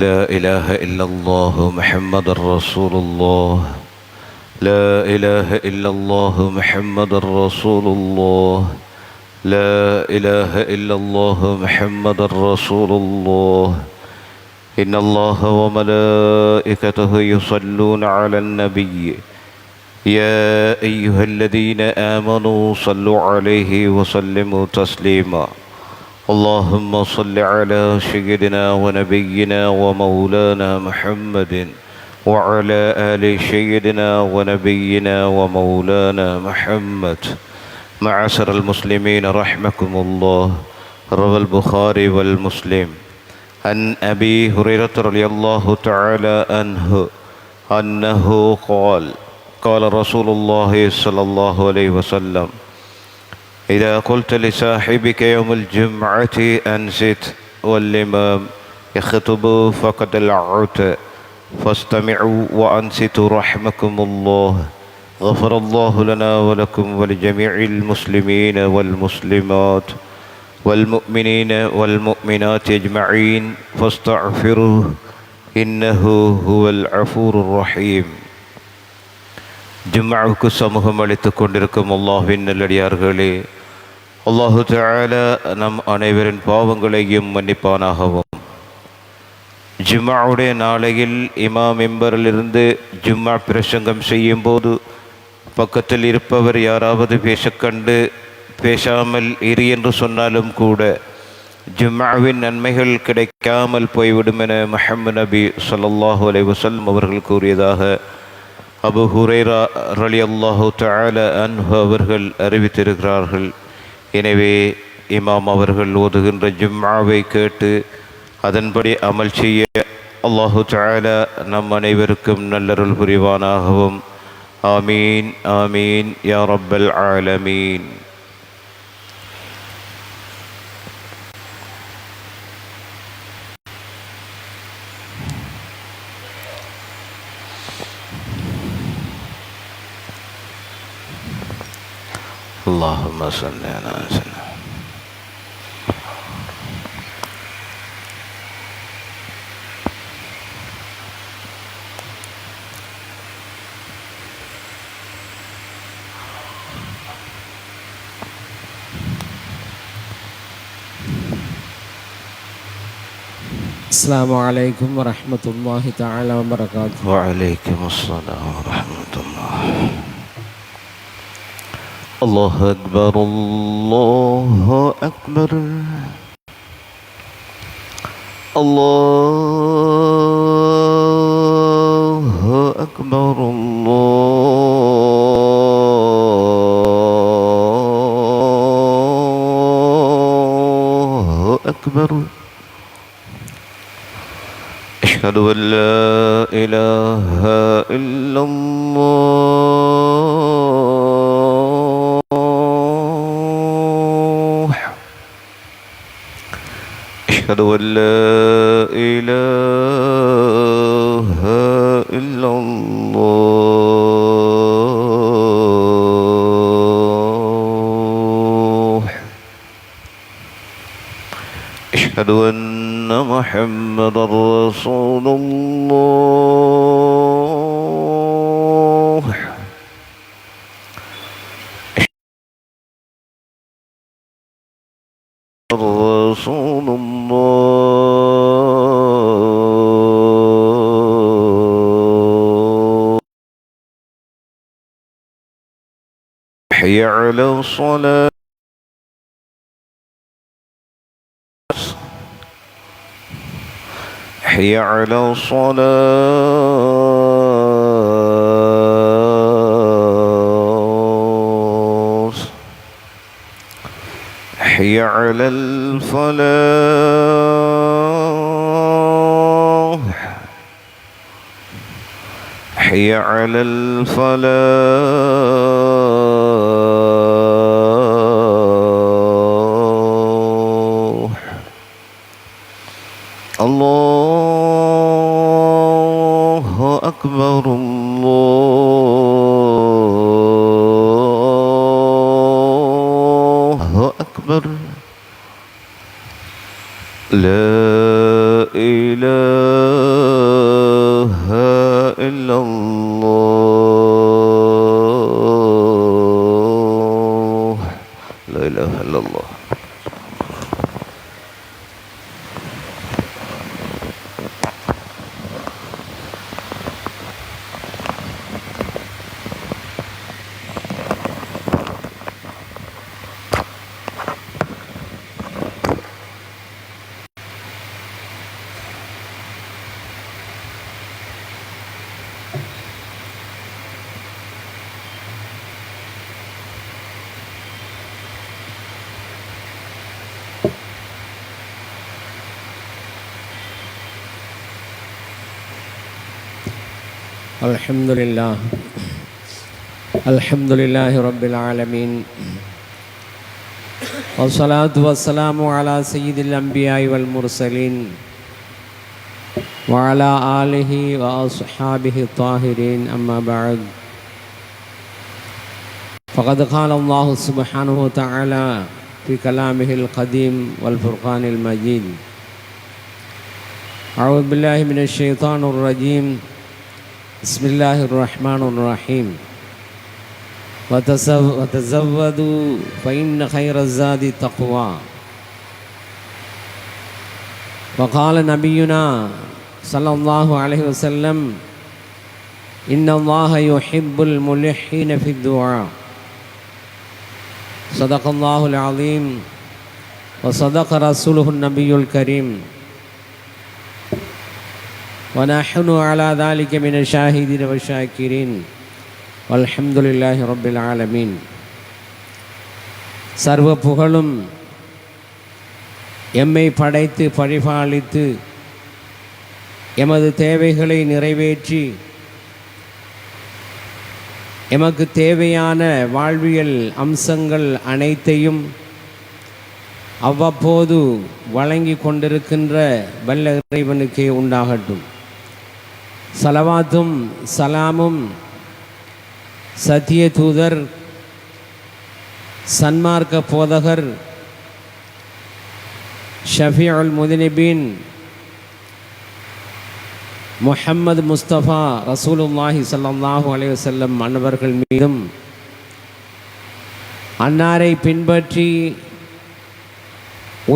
لا إله إلا الله محمد رسول الله. لا إله إلا الله محمد رسول الله. لا إله إلا الله محمد رسول الله. إن الله وملائكته يصلون على النبي يا أيها الذين آمنوا صلوا عليه وسلموا تسليما. اللهم صل على سيدنا ونبينا ومولانا محمد وعلى آل سيدنا ونبينا ومولانا محمد. معاشر المسلمين رحمكم الله. روى البخاري والمسلم عن أبي هريرة رضي الله تعالى عنه أنه قال قال رسول الله صلى الله عليه وسلم: إذا قلت لصاحبك يوم الجمعة أنصت والإمام يخطب فقد لعت فاستمعوا وأنصتوا رحمكم الله. غفر الله لنا ولكم ولجميع المسلمين والمسلمات والمؤمنين والمؤمنات أجمعين فاستغفروه إنه هو الغفور الرحيم. ஜும்மாவுக்கு சமூகம் அளித்துக் கொண்டிருக்கும் அல்லாஹ்வின் நல்லடியார்களே, அல்லாஹு தஆலா நம் அனைவரின் பாவங்களையும் மன்னிப்பானாகவும், ஜும்மாவுடைய நாளையில் இமாம் மிம்பரிலிருந்து ஜும்மா பிரசங்கம் செய்யும் போது பக்கத்தில் இருப்பவர் யாராவது பேசக்கண்டு பேசாமல் இரு என்று சொன்னாலும் கூட ஜும்மாவின் நன்மைகள் கிடைக்காமல் போய்விடும் என முஹம்மது நபி ஸல்லல்லாஹு அலைஹி வஸல்லம் அவர்கள் கூறியதாக அபூ ஹுரைரா ரலியல்லாஹு தஆலா அன்ஹு அவர்கள் அறிவித்திருக்கிறார்கள். எனவே இமாம் அவர்கள் ஓதுகின்ற ஜும்ஆவை கேட்டு அதன்படி அமல் செய்ய அல்லாஹு தஆலா நம் அனைவருக்கும் நல்லருள் புரிவானாகவும். ஆமீன் ஆமீன் யா ரப்பல் ஆலமீன். اللهم صل على سيدنا السلام عليكم ورحمة الله تعالى وبركاته. وعليكم السلام ورحمة الله. الله أكبر الله أكبر الله أكبر الله أكبر. أشهد أن لا إله إلا الله. أشهد أن لا إله إلا الله. أشهد أن محمدا رسول الله. رسول الله. حي على الصلاة. حي على الصلاة. حي على الفلاح. حي على الفلاح. الله أكبر الله أكبر. لا إله إلا الله لا إله إلا الله الحمد لله رب العالمين والصلاة والسلام على سيد الأنبياء والمرسلين وعلى آله وأصحابه الطاهرين أما بعد فقد قال الله سبحانه وتعالى في كلامه القديم والفرقان المجيد أعوذ بالله من الشيطان الرجيم بسم الله الرحمن الرحيم وتزودوا فإن خير الزاد التقوى وقال نبينا صلى الله عليه وسلم إن الله يحب الملحين في الدعاء صدق الله العظيم وصدق رسوله النبي الكريم ونحن على ذلك من الشاهدين والشاكرين والحمد لله رب العالمين. சர்வ புகழும் எம்மை படைத்து பரிபாலித்து எமது தேவைகளை நிறைவேற்றி எமக்கு தேவையான வாழ்வியல் அம்சங்கள் அனைத்தையும் அவ்வப்போது வழங்கி கொண்டிருக்கின்ற வல்ல இறைவனுக்கே உண்டாகட்டும். சலவாத்தும் சலாமும் சத்திய தூதர் சன்மார்க்க போதகர் ஷஃபியுல் முத்னிபீன் முஹம்மது முஸ்தபா ரசூலுல்லாஹி ஸல்லல்லாஹு அலைஹி வஸல்லம் அன்னவர்கள் மீதும் அன்னாரை பின்பற்றி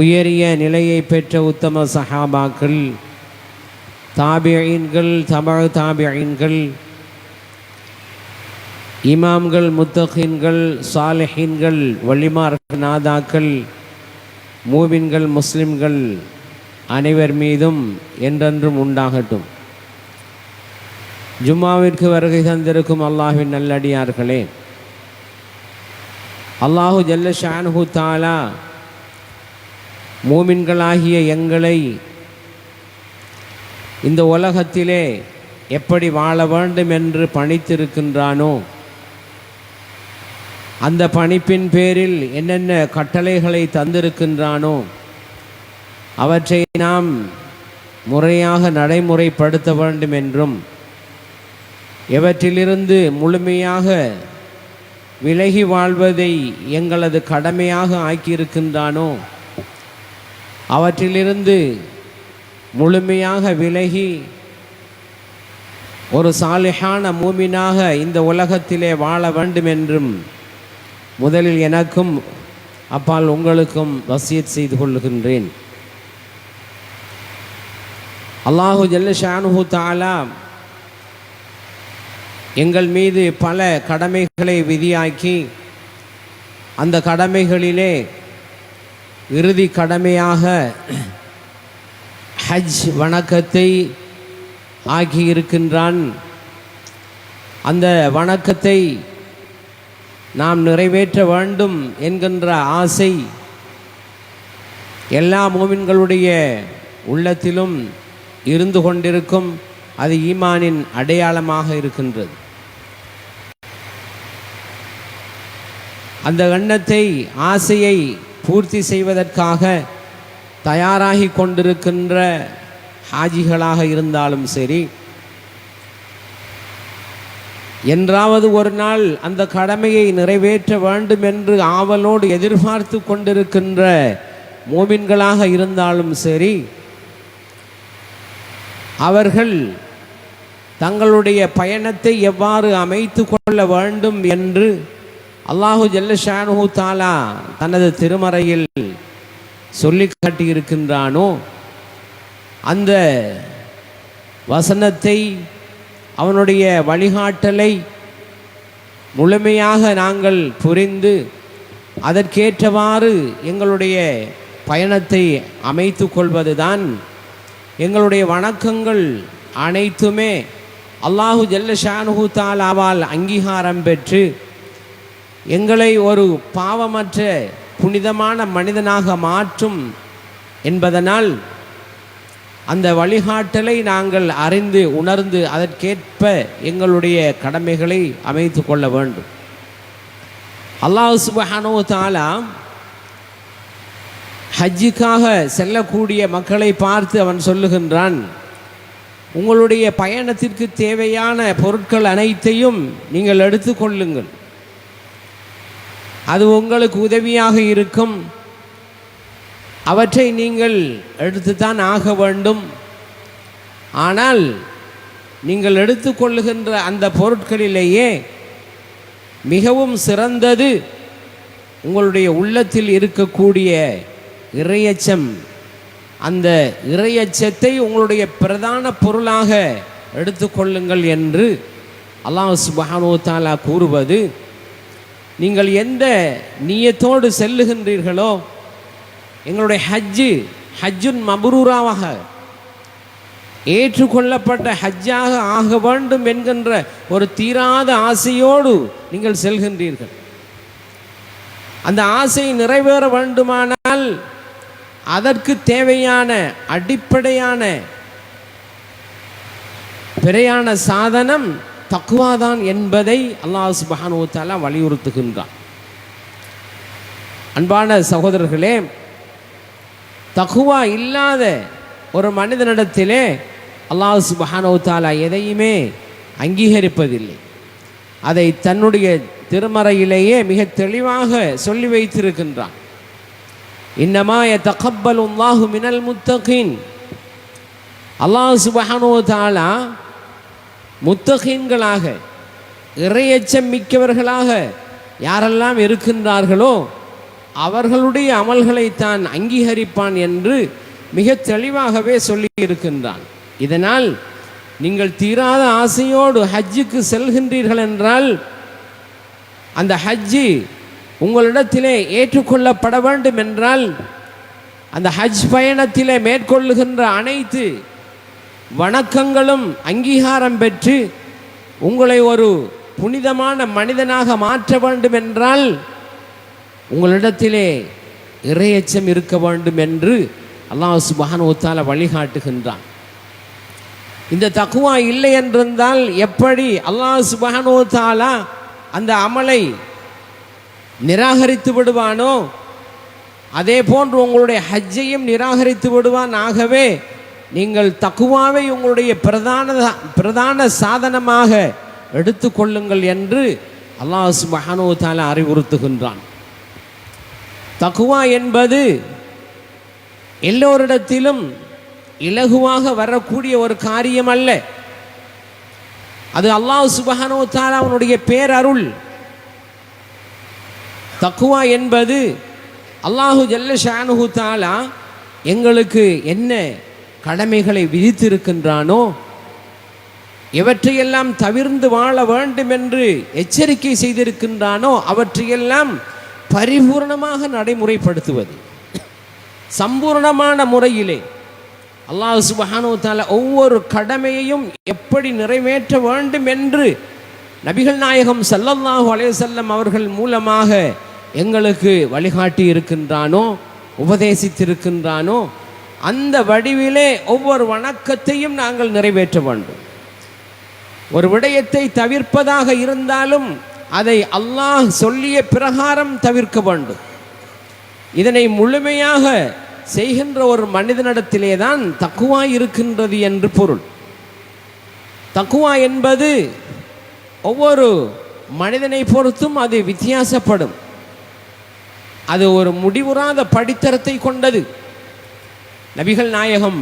உயரிய நிலையை பெற்ற உத்தம சஹாபாக்கள் தாபியீன்கள் தபஅ தாபியீன்கள் இமாம்கள் முத்தகீன்கள் சாலிஹீன்கள் வலிமார்கள் நாதாக்கள் மூமின்கள் முஸ்லிம்கள் அனைவர் மீதும் என்றென்றும் உண்டாகட்டும். ஜும்மாவிற்கு வருகை தந்திருக்கும் அல்லாஹ்வின் நல்லடியார்களே, அல்லாஹு ஜல்ல ஷானுஹு தஆலா மூமின்களாகிய எங்களை இந்த உலகத்திலே எப்படி வாழ வேண்டும் என்று பணித்திருக்கின்றானோ, அந்த பணிப்பின் பேரில் என்னென்ன கட்டளைகளை தந்திருக்கின்றானோ அவற்றை நாம் முறையாக நடைமுறைப்படுத்த வேண்டும் என்றும், எவற்றிலிருந்து முழுமையாக விலகி வாழ்வதை எங்களது கடமையாக ஆக்கியிருக்கின்றானோ அவற்றிலிருந்து முழுமையாக விலகி ஒரு சாலிஹான மூமினாக இந்த உலகத்திலே வாழ வேண்டும் என்றும் முதலில் எனக்கும் அப்பால் உங்களுக்கும் வசியத் செய்து கொள்ளுகின்றேன். அல்லாஹு ஜல்ல ஷானுஹு தஆலா எங்கள் மீது பல கடமைகளை விதியாக்கி அந்த கடமைகளிலே இறுதி கடமையாக ஹஜ் வணக்கத்தை ஆகியிருக்கின்றான். அந்த வணக்கத்தை நாம் நிறைவேற்ற வேண்டும் என்கின்ற ஆசை எல்லா மூமின்களுடைய உள்ளத்திலும் இருந்து கொண்டிருக்கும். அது ஈமானின் அடையாளமாக இருக்கின்றது. அந்த எண்ணத்தை ஆசையை பூர்த்தி செய்வதற்காக தயாராகி கொண்டிருக்கின்ற ஹாஜிகளாக இருந்தாலும் சரி, என்றாவது ஒரு நாள் அந்த கடமையை நிறைவேற்ற வேண்டும் என்று ஆவலோடு எதிர்பார்த்து கொண்டிருக்கின்ற மோமின்களாக இருந்தாலும் சரி, அவர்கள் தங்களுடைய பயணத்தை எவ்வாறு அமைத்து கொள்ள வேண்டும் என்று அல்லாஹு ஜல்ல ஷானுஹு தஆலா தனது திருமறையில் சொல்லி காட்டியிருக்கின்றானோ அந்த வசனத்தை, அவனுடைய வழிகாட்டலை முழுமையாக நாங்கள் புரிந்து அதற்கேற்றவாறு எங்களுடைய பயணத்தை அமைத்து கொள்வதுதான் எங்களுடைய வணக்கங்கள் அனைத்துமே அல்லாஹு ஜல்ல ஷானுஹு தஆலாவால் அங்கீகாரம் பெற்று எங்களை ஒரு பாவமற்ற புனிதமான மனிதனாக மாற்றும் என்பதனால் அந்த வழிகாட்டலை நாங்கள் அறிந்து உணர்ந்து அதற்கேற்ப எங்களுடைய கடமைகளை அமைத்து கொள்ள வேண்டும். அல்லாஹ் சுப்ஹானஹு வ தஆலா ஹஜ்ஜுக்காக செல்லக்கூடிய மக்களை பார்த்து அவன் சொல்லுகின்றான், உங்களுடைய பயணத்திற்கு தேவையான பொருட்கள் அனைத்தையும் நீங்கள் எடுத்துக்கொள்ளுங்கள், அது உங்களுக்கு உதவியாக இருக்கும், அவற்றை நீங்கள் எடுத்துத்தான் ஆக வேண்டும். ஆனால் நீங்கள் எடுத்துக்கொள்ளுகின்ற அந்த பொருட்களிலேயே மிகவும் சிறந்தது உங்களுடைய உள்ளத்தில் இருக்கக்கூடிய இறையச்சம். அந்த இறையச்சத்தை உங்களுடைய பிரதான பொருளாக எடுத்துக்கொள்ளுங்கள் என்று அல்லாஹ் சுப்ஹானஹு வ தஆலா கூறுவது, நீங்கள் எந்த நியத்தோடு செல்லுகின்றீர்களோ எங்களுடைய ஹஜ்ஜுன் மப்ரூராவாக ஏற்றுக்கொள்ளப்பட்ட ஹஜ்ஜாக ஆக வேண்டும் என்கின்ற ஒரு தீராத ஆசையோடு நீங்கள் செல்கின்றீர்கள். அந்த ஆசை நிறைவேற வேண்டுமானால் அதற்கு தேவையான அடிப்படையான பிரயாண சாதனம் தக்வாதான் என்பதை அல்லாஹ் சுப்ஹானஹு வ தஆலா வலியுறுத்துகின்றான். அன்பான சகோதரர்களே, தக்வா இல்லாத ஒரு மனிதனிடத்திலே அல்லாஹ் சுப்ஹானஹு வ தஆலா எதையுமே அங்கீகரிப்பதில்லை. அதை தன்னுடைய திருமறையிலேயே மிக தெளிவாக சொல்லி வைத்திருக்கின்றான். இன்னமா யதகப்பலுல்லாஹு மினல் முத்தகீன். அல்லாஹ் சுப்ஹானஹு வ தஆலா முத்தகீன்களாக இறையச்சம் மிக்கவர்களாக யாரெல்லாம் இருக்கின்றார்களோ அவர்களுடைய அமல்களை தான் அங்கீகரிப்பான் என்று மிக தெளிவாகவே சொல்லி இருக்கின்றான். இதனால் நீங்கள் தீராத ஆசையோடு ஹஜ்ஜுக்கு செல்கின்றீர்கள் என்றால் அந்த ஹஜ்ஜி உங்களிடத்திலே ஏற்றுக்கொள்ளப்பட வேண்டும் என்றால் அந்த ஹஜ் பயணத்திலே மேற்கொள்ளுகின்ற அனைத்து வணக்கங்களும் அங்கீகாரம் பெற்று உங்களை ஒரு புனிதமான மனிதனாக மாற்ற வேண்டும் என்றால் உங்களிடத்திலே இறையச்சம் இருக்க வேண்டும் என்று அல்லாஹ் சுப்ஹானஹு வ தஆலா வழிகாட்டுகின்றான். இந்த தக்வா இல்லை என்றிருந்தால் எப்படி அல்லாஹ் சுப்ஹானஹு வ தஆலா அந்த அமலை நிராகரித்து விடுவானோ அதே போன்று உங்களுடைய ஹஜ்ஜையும் நிராகரித்து விடுவான். ஆகவே நீங்கள் தக்வாவை உங்களுடைய பிரதான சாதனமாக எடுத்துக்கொள்ளுங்கள் என்று அல்லாஹ் சுப்ஹானஹு வ தஆலா அறிவுறுத்துகின்றான். தக்வா என்பது எல்லோரிடத்திலும் இலகுவாக வரக்கூடிய ஒரு காரியம் அல்ல. அது அல்லாஹ் சுப்ஹானஹு வ தஆலா அவனுடைய பேரருள். தக்வா என்பது அல்லாஹு ஜல்ல ஷானுஹு தஆலா எங்களுக்கு என்ன கடமைகளை விதித்திருக்கின்றானோ எவற்றையெல்லாம் தவிர்ந்து வாழ வேண்டும் என்று எச்சரிக்கை செய்திருக்கின்றானோ அவற்றையெல்லாம் பரிபூர்ணமாக நடைமுறைப்படுத்துவது. சம்பூர்ணமான முறையிலே அல்லாஹ் சுப்ஹானஹு வ தஆலா ஒவ்வொரு கடமையையும் எப்படி நிறைவேற்ற வேண்டும் என்று நபிகள் நாயகம் ஸல்லல்லாஹு அலைஹி வஸல்லம் அவர்கள் மூலமாக எங்களுக்கு வழிகாட்டி இருக்கின்றானோ, உபதேசித்திருக்கின்றானோ அந்த வடிவிலே ஒவ்வொரு வணக்கத்தையும் நாங்கள் நிறைவேற்ற வேண்டும். ஒரு விடயத்தை தவிர்ப்பதாக இருந்தாலும் அதை அல்லாஹ் சொல்லிய பிரகாரம் தவிர்க்க வேண்டும். இதனை முழுமையாக செய்கின்ற ஒரு மனிதனிடத்திலே தான் தக்வா இருக்கின்றது என்று பொருள். தக்வா என்பது ஒவ்வொரு மனிதனை பொறுத்தும் அது வித்தியாசப்படும். அது ஒரு முடிவுறாத படித்தரத்தை கொண்டது. நபிகள் நாயகம்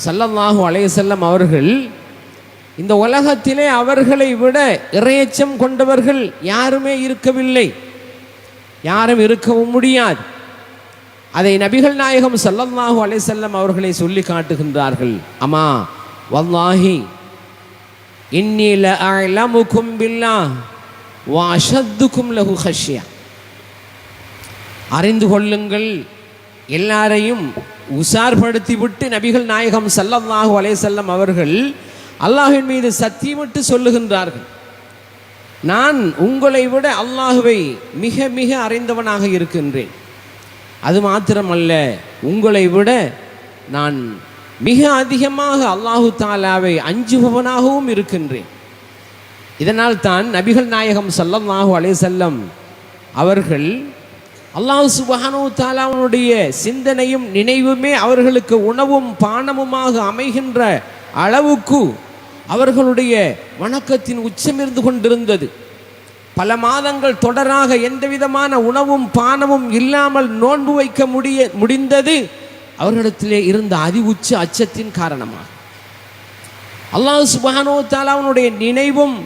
ஸல்லல்லாஹு அலைஹி வஸல்லம் அவர்கள் இந்த உலகத்திலே அவர்களை விட இறையச்சம் கொண்டவர்கள் யாருமே இருக்கவில்லை, யாரும் இருக்கவும் முடியாது. அதை நபிகள் நாயகம் ஸல்லல்லாஹு அலைஹி வஸல்லம் அவர்களை சொல்லி காட்டுகின்றார்கள். அம்மா வல்லாஹி இன்னி லஅலமுக்கும் பில்லாஹ் வ அஷத்துக்கும் லஹு ஹஷ்யா. அறிந்து கொள்ளுங்கள், எல்லாரையும் உசார்படுத்தி விட்டு நபிகள் நாயகம் ஸல்லல்லாஹு அலைஹி வஸல்லம் அவர்கள் அல்லாஹ்வின் மீது சத்தியமிட்டு சொல்லுகின்றார்கள், நான் உங்களை விட அல்லாஹ்வை மிக மிக அறிந்தவனாக இருக்கின்றேன். அது மாத்திரமல்ல, உங்களை விட நான் மிக அதிகமாக அல்லாஹு தாலாவை அஞ்சுபவனாகவும் இருக்கின்றேன். இதனால் தான் நபிகள் நாயகம் ஸல்லல்லாஹு அலைஹி வஸல்லம் அவர்கள் அல்லாஹ் சுப்ஹானஹு வ தஆலாவுடைய சிந்தனையும் நினைவுமே அவர்களுக்கு உணவும் பானமுமாக அமைகின்ற அளவுக்கு அவர்களுடைய வணக்கத்தின் உச்சம் இருந்து கொண்டிருந்தது. பல மாதங்கள் தொடராக எந்த விதமான உணவும் பானமும் இல்லாமல் நோன்பு வைக்க முடிந்தது அவர்களிடத்திலே இருந்த உச்ச அச்சத்தின் காரணமாக. அல்லாஹ் சுப்ஹானஹு வ தஆலாவுடைய நினைவும்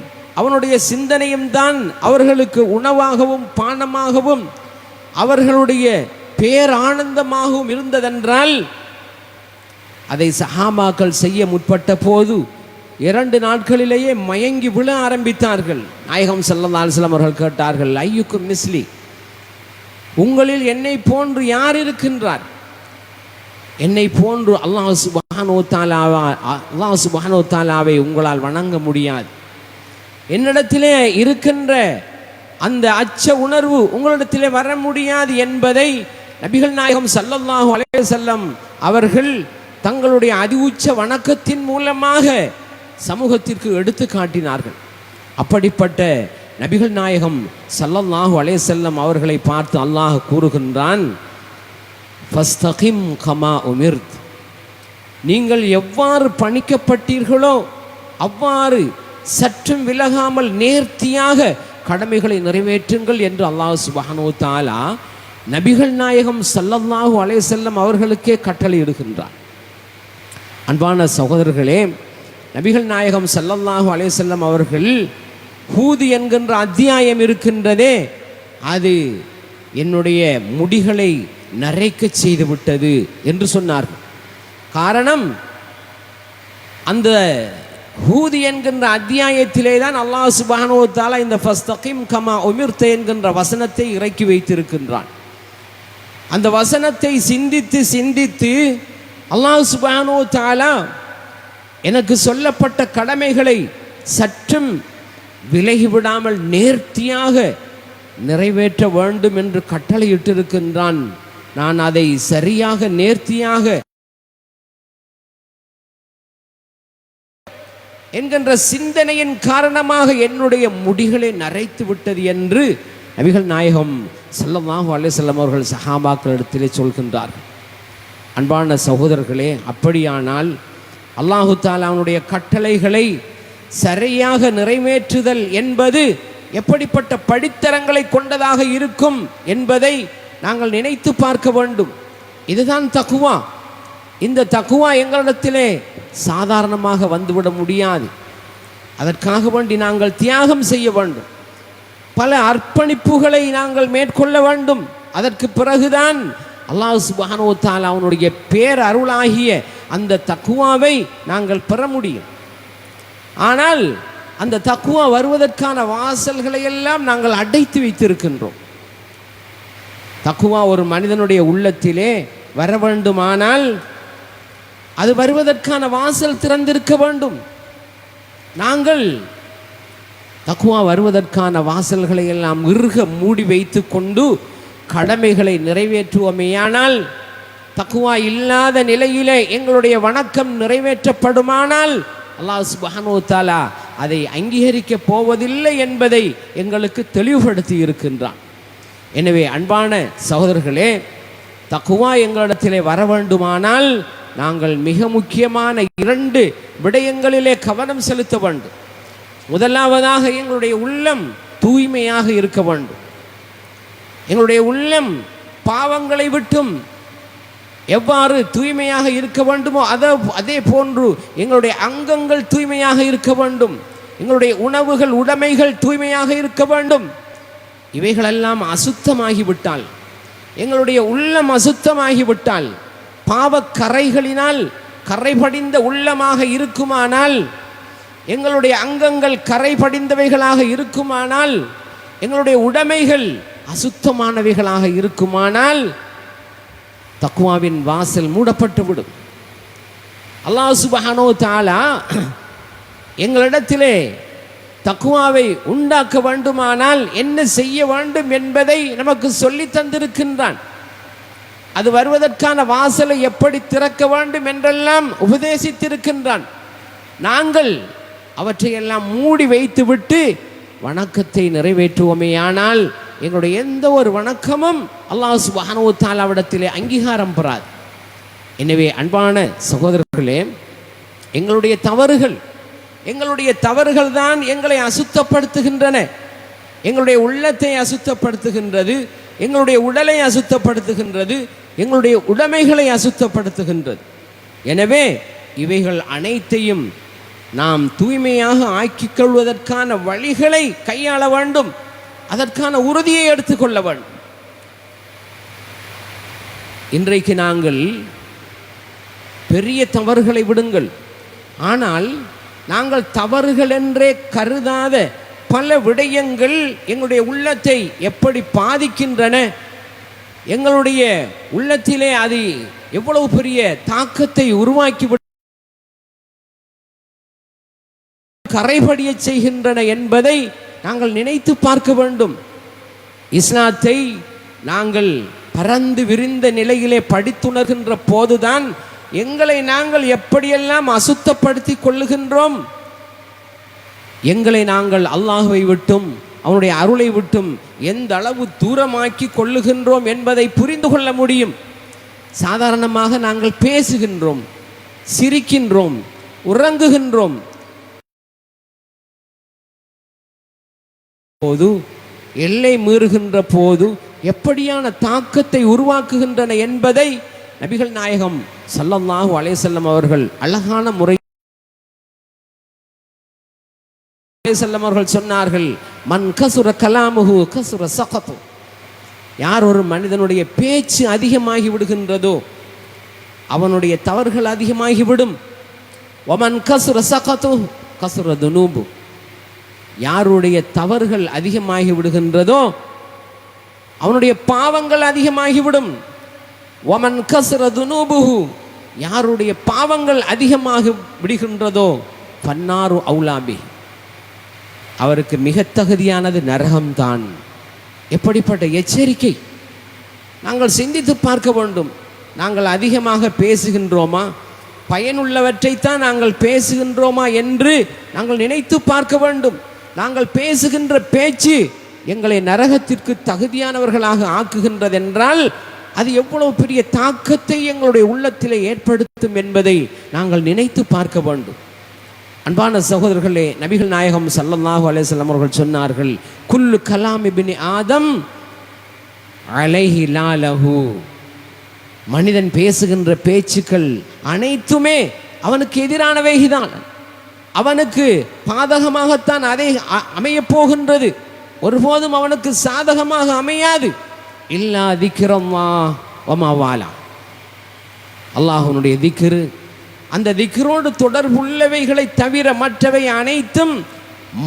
அவனுடைய சிந்தனையும் தான் அவர்களுக்கு உணவாகவும் பானமாகவும் அவர்களுடைய பேரானந்தமாகவும் இருந்ததென்றால், அதை சஹாபாக்கள் செய்ய முற்பட்ட போது 2 நாட்களிலேயே மயங்கி விழ ஆரம்பித்தார்கள். நாயகம் ஸல்லல்லாஹு அலைஹி வஸல்லம் அவர்கள் கேட்டார்கள், ஐயுக்கும் மிஸ்லி, உங்களில் என்னை போன்று யார் இருக்கின்றார்? என்னை போன்று அல்லாஹ் சுப்ஹானஹு வ தஆலாவை உங்களால் வணங்க முடியாது. என்னிடத்திலே இருக்கின்ற அந்த அச்ச உணர்வு உங்களிடத்திலே வர முடியாது என்பதை நபிகள் நாயகம் ஸல்லல்லாஹு அலைஹி வஸல்லம் அவர்கள் தங்களுடைய உச்ச வணக்கத்தின் மூலமாக சமூகத்திற்கு எடுத்து காட்டினார்கள். அப்படிப்பட்ட நபிகள் நாயகம் ஸல்லல்லாஹு அலைஹி வஸல்லம் அவர்களை பார்த்து அல்லாஹ் கூறுகின்றான், ஃபஸ்தகிம் கமா உமிர்த், நீங்கள் எவ்வாறு பணிக்கப்பட்டீர்களோ அவ்வாறு சற்றும் விலகாமல் நேர்த்தியாக கடமைகளை நிறைவேற்றுங்கள் என்று அல்லாஹ் சுப்ஹானஹு வ தஆலா நபிகள் நாயகம் ஸல்லல்லாஹு அலைஹி வஸல்லம் அவர்களுக்கே கட்டளையிடுகின்றார். அன்பான சகோதரர்களே, நபிகள் நாயகம் ஸல்லல்லாஹு அலைஹி வஸல்லம் அவர்கள் ஹூத் என்கின்ற அத்தியாயம் இருக்கின்றதே, அது என்னுடைய முடிகளை நரைக்க செய்து விட்டது என்று சொன்னார்கள். காரணம், அந்த ஹூத் என்கின்ற அத்தியாயத்திலே தான் அல்லாஹ் சுப்ஹானஹு வ தஆலா இந்த ஃபஸ்தகிம் கமா உமிர்த என்கின்ற வசனத்தை இறக்கி வைத்திருக்கின்றான். அந்த வசனத்தை சிந்தித்து சிந்தித்து அல்லாஹ் சுப்ஹானஹு வ தஆலா எனக்கு சொல்லப்பட்ட கடமைகளை சற்றும் விலகிவிடாமல் நேர்த்தியாக நிறைவேற்ற வேண்டும் என்று கட்டளையிட்டிருக்கின்றான். நான் அதை சரியாக நேர்த்தியாக என்கின்ற சிந்தனையின் காரணமாக என்னுடைய முடிகளை நரைத்து விட்டது என்று நபிகள் நாயகம் ஸல்லல்லாஹு அலைஹி வஸல்லம் அவர்கள் சஹாபாக்களிடத்திலே சொல்கின்றார்கள். அன்பான சகோதரர்களே, அப்படியானால் அல்லாஹு தஆலா அவனுடைய கட்டளைகளை சரியாக நிறைவேற்றுதல் என்பது எப்படிப்பட்ட படித்தரங்களை கொண்டதாக இருக்கும் என்பதை நாங்கள் நினைத்து பார்க்க வேண்டும். இதுதான் தக்வா. இந்த தக்வா எங்களிடத்திலே சாதாரணமாக வந்துவிட முடியாது. அதற்காக வேண்டி நாங்கள் தியாகம் செய்ய வேண்டும், பல அர்ப்பணிப்புகளை நாங்கள் மேற்கொள்ள வேண்டும். அதற்கு பிறகுதான் அல்லாஹ் சுப்ஹானஹு வ தஆலா அவனுடைய பேரருளாகிய அந்த தக்வாவை நாங்கள் பெற முடியும். ஆனால் அந்த தக்வா வருவதற்கான வாசல்களை எல்லாம் நாங்கள் அடைத்து வைத்திருக்கின்றோம். தக்வா ஒரு மனிதனுடைய உள்ளத்திலே வர வேண்டுமானால் அது வருவதற்கான வாசல் திறந்திருக்க வேண்டும். நாங்கள் தக்வா வருவதற்கான வாசல்களை எல்லாம் இறுக மூடி வைத்து கொண்டு கடமைகளை நிறைவேற்றுவோமேயானால், தக்வா இல்லாத நிலையிலே எங்களுடைய வணக்கம் நிறைவேற்றப்படுமானால் அல்லாஹ் சுப்ஹானஹு வ தஆலா அதை அங்கீகரிக்கப் போவதில்லை என்பதை எங்களுக்கு தெளிவுபடுத்தி இருக்கின்றான். எனவே அன்பான சகோதரர்களே, தக்வா எங்களிடத்திலே வர வேண்டுமானால் நாங்கள் மிக முக்கியமான 2 விடயங்களிலே கவனம் செலுத்த வேண்டும். முதலாவதாக எங்களுடைய உள்ளம் தூய்மையாக இருக்க வேண்டும். எங்களுடைய உள்ளம் பாவங்களை விட்டும் எவ்வாறு தூய்மையாக இருக்க வேண்டுமோ அதே போன்று எங்களுடைய அங்கங்கள் தூய்மையாக இருக்க வேண்டும். எங்களுடைய உணவுகள் உடைமைகள் தூய்மையாக இருக்க வேண்டும். இவைகளெல்லாம் அசுத்தமாகிவிட்டால், எங்களுடைய உள்ளம் அசுத்தமாகிவிட்டால், பாவக்கரைகளினால் கரை படிந்த உள்ளமாக இருக்குமானால், எங்களுடைய அங்கங்கள் கரை படிந்தவைகளாக இருக்குமானால், எங்களுடைய உடைமைகள் அசுத்தமானவைகளாக இருக்குமானால், தக்வாவின் வாசல் மூடப்பட்டுவிடும். அல்லாஹ் சுப்ஹானஹு வ தஆலா எங்களிடத்திலே தக்வாவை உண்டாக்க வேண்டுமானால் என்ன செய்ய வேண்டும் என்பதை நமக்கு சொல்லி தந்திருக்கின்றான். அது வருவதற்கான வாசலை எப்படி திறக்க வேண்டும் என்றெல்லாம் உபதேசித்திருக்கின்றான். நாங்கள் அவற்றையெல்லாம் மூடி வைத்துவிட்டு வணக்கத்தை நிறைவேற்றுவோமேயானால் எங்களுடைய எந்த ஒரு வணக்கமும் அல்லாஹ் சுப்ஹானஹு வ தஆலாவிடத்திலே அங்கீகாரம் பெறாது. எனவே அன்பான சகோதரர்களே, எங்களுடைய தவறுகள் தான் எங்களை அசுத்தப்படுத்துகின்றன. எங்களுடைய உள்ளத்தை அசுத்தப்படுத்துகின்றது, எங்களுடைய உடலை அசுத்தப்படுத்துகின்றது, எங்களுடைய உடைமைகளை அசுத்தப்படுத்துகின்றது. எனவே இவைகள் அனைத்தையும் நாம் தூய்மையாக ஆக்கிக் கொள்வதற்கான வழிகளை கையாள வேண்டும். அதற்கான உறுதியை எடுத்துக்கொள்ள வேண்டும். இன்றைக்கு நாங்கள் பெரிய தவறுகளை விடுங்கள், ஆனால் நாங்கள் தவறுகள் என்றே கருதாத பல விடயங்கள் எங்களுடைய உள்ளத்தை எப்படி பாதிக்கின்றன, எங்களுடைய உள்ளத்திலே அது எவ்வளவு பெரிய தாக்கத்தை உருவாக்கி கரைபடிய செய்கின்றன என்பதை நாங்கள் நினைத்து பார்க்க வேண்டும். இஸ்லாத்தை நாங்கள் பரந்து விரிந்த நிலையிலே படித்துணர்கின்ற போதுதான் எங்களை நாங்கள் எப்படியெல்லாம் அசுத்தப்படுத்தி கொள்ளுகின்றோம், எங்களை நாங்கள் அல்லாஹ்வை விட்டும் அவனுடைய அருளை விட்டும் எந்த அளவு தூரமாக்கி கொள்ளுகின்றோம் என்பதை புரிந்து கொள்ள முடியும். சாதாரணமாக நாங்கள் பேசுகின்றோம், சிரிக்கின்றோம், உறங்குகின்றோம். போது எல்லை மீறுகின்ற போது எப்படியான தாக்கத்தை உருவாக்குகின்றன என்பதை நபிகள் நாயகம் ஸல்லல்லாஹு அலைஹி வஸல்லம் அவர்கள் அழகான முறை அவர்கள் சொன்னார்கள், மன் கசுர கலாமுஹு கசுர சகத்து. யார் ஒரு மனிதனுடைய பேச்சு அதிகமாகி விடுகின்றதோ அவனுடைய தவறுகள் அதிகமாகிவிடும். வமன் கசுர சகத்து கசுர துனூபு. யாருடைய தவறுகள் அதிகமாகி விடுகின்றதோ அவனுடைய பாவங்கள் அதிகமாகிவிடும். வமன் கசுர துனூபுஹு. யாருடைய பாவங்கள் அதிகமாக விடுகின்றதோ பன்னாரு அவுலாபி. அவருக்கு மிக தகுதியானது நரகம்தான். எப்படிப்பட்ட எச்சரிக்கை! நாங்கள் சிந்தித்து பார்க்க வேண்டும். நாங்கள் அதிகமாக பேசுகின்றோமா, பயனுள்ளவற்றைத்தான் நாங்கள் பேசுகின்றோமா என்று நாங்கள் நினைத்து பார்க்க வேண்டும். நாங்கள் பேசுகின்ற பேச்சு எங்களை நரகத்திற்கு தகுதியானவர்களாக ஆக்குகின்றதென்றால் அது எவ்வளவு பெரிய தாக்கத்தை எங்களுடைய உள்ளத்திலே ஏற்படுத்தும் என்பதை நாங்கள் நினைத்து பார்க்க வேண்டும். அன்பான சகோதரர்களே, நபிகள் நாயகம் ஸல்லல்லாஹு அலைஹி வஸல்லம் அவர்கள் சொன்னார்கள், குல்லு கலாம் இப்னி ஆதம் அலைஹி லாலஹு. மனிதன் பேசுகின்ற பேச்சுக்கள் அனைத்துமே அவனுக்கு எதிரானவைதான், அவனுக்கு பாதகமாகத்தான் அதை அமையப் போகின்றது. ஒருபோதும் அவனுக்கு சாதகமாக அமையாது. இல்லா திக்ரல்லாஹ் வமா வாலா. அல்லாஹ்வுடைய திக்ரு, அந்த திக்ரோடு தொடர்புள்ளவைகளை தவிர மற்றவை அனைத்தும்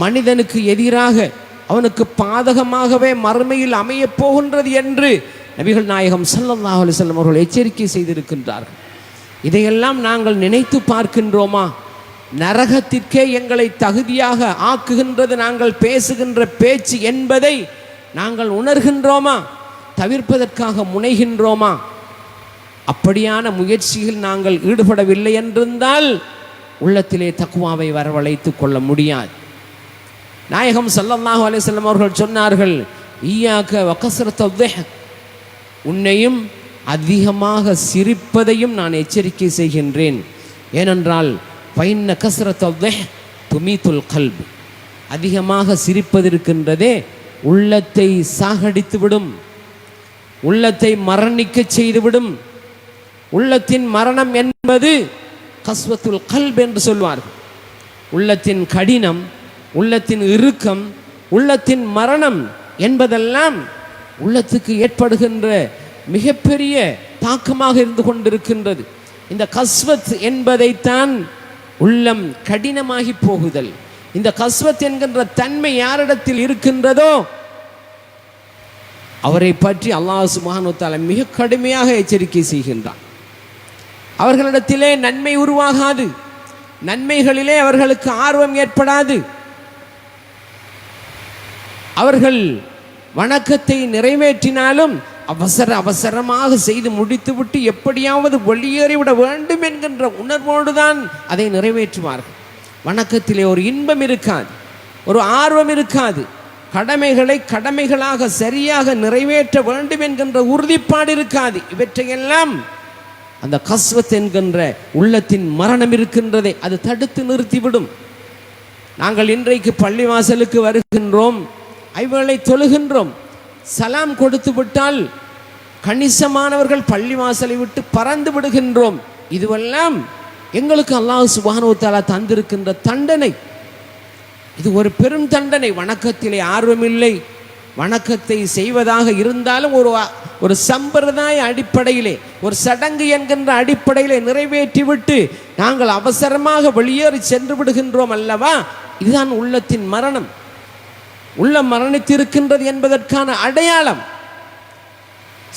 மனிதனுக்கு எதிராக அவனுக்கு பாதகமாகவே மறுமையில் அமையப் போகின்றது என்று நபிகள் நாயகம் ஸல்லல்லாஹு அலைஹி வஸல்லம் அவர்கள் எச்சரிக்கை செய்திருக்கின்றார்கள். இதையெல்லாம் நாங்கள் நினைத்து பார்க்கின்றோமா? நரகத்திற்கே எங்களை தகுதியாக ஆக்குகின்றது நாங்கள் பேசுகின்ற பேச்சு என்பதை நாங்கள் உணர்கின்றோமா? தவிர்ப்பதற்காக முனைகின்றோமா? அப்படியான முயற்சியில் நாங்கள் ஈடுபடவில்லை என்றிருந்தால் உள்ளத்திலே தக்வாவை வரவழைத்து கொள்ள முடியாது. நாயகம் ஸல்லல்லாஹு அலைஹி வஸல்லம் அவர்கள் சொன்னார்கள், ஈயாக வகஸ்ரத ضحக். உன்னையும் அதிகமாக சிரிப்பதையும் நான் எச்சரிக்கை செய்கின்றேன். ஏனென்றால் ஃபைன்ன கஸ்ரத ضحக் துமீத்துல் கல்ப். அதிகமாக சிரிப்பதிருக்கின்றதே உள்ளத்தை சாகடித்துவிடும், உள்ளத்தை மரணிக்க செய்துவிடும். உள்ளத்தின் மரணம் என்பது கஸ்வத்துல் கல்ப் என்று சொல்வார்கள். உள்ளத்தின் கடினம், உள்ளத்தின் இறுக்கம், உள்ளத்தின் மரணம் என்பதெல்லாம் உள்ளத்துக்கு ஏற்படுகின்ற மிகப்பெரிய தாக்கமாக இருந்து கொண்டிருக்கின்றது. இந்த கஸ்வத் என்பதைத்தான் உள்ளம் கடினமாகி போகுதல். இந்த கஸ்வத் என்கின்ற தன்மை யாரிடத்தில் இருக்கின்றதோ அவரை பற்றி அல்லாஹ் சுப்ஹானஹு வ தஆலா மிக கடுமையாக எச்சரிக்கை செய்கின்றான். அவர்களிடத்திலே நன்மை உருவாகாது, நன்மைகளிலே அவர்களுக்கு ஆர்வம் ஏற்படாது. அவர்கள் வணக்கத்தை நிறைவேற்றினாலும் அவசரமாக செய்து முடித்துவிட்டு எப்படியாவது வெளியேறிவிட வேண்டும் என்கின்ற உணர்வோடு தான் அதை நிறைவேற்றுவார்கள். வணக்கத்திலே ஒரு இன்பம் இருக்காது, ஒரு ஆர்வம் இருக்காது. கடமைகளை கடமைகளாக சரியாக நிறைவேற்ற வேண்டும் என்கின்ற உறுதிப்பாடு இருக்காது. இவற்றையெல்லாம் அந்த கஸ்வத் என்கின்ற உள்ளத்தின் மரணம் இருக்கின்றதை அது தடுத்து நிறுத்திவிடும். நாங்கள் இன்றைக்கு பள்ளிவாசலுக்கு வருகின்றோம், ஐவேளை தொழுகின்றோம், சலாம் கொடுத்து விட்டால் கணிசமானவர்கள் பள்ளிவாசலை விட்டு பறந்து விடுகின்றோம். இதுவெல்லாம் எங்களுக்கு அல்லாஹ் சுப்ஹானஹு வ தஆலா தந்திருக்கின்ற தண்டனை. இது ஒரு பெரும் தண்டனை. வணக்கத்திலே ஆர்வமில்லை, வணக்கத்தை செய்வதாக இருந்தாலும் ஒரு சம்பிரதாய அடிப்படையிலே, ஒரு சடங்கு என்கின்ற அடிப்படையிலே நிறைவேற்றிவிட்டு நாங்கள் அவசரமாக வெளியேறி சென்று விடுகின்றோம் அல்லவா? இதுதான் உள்ளத்தின் மரணம். உள்ளம் மரணித்திருக்கின்றது என்பதற்கான அடையாளம்.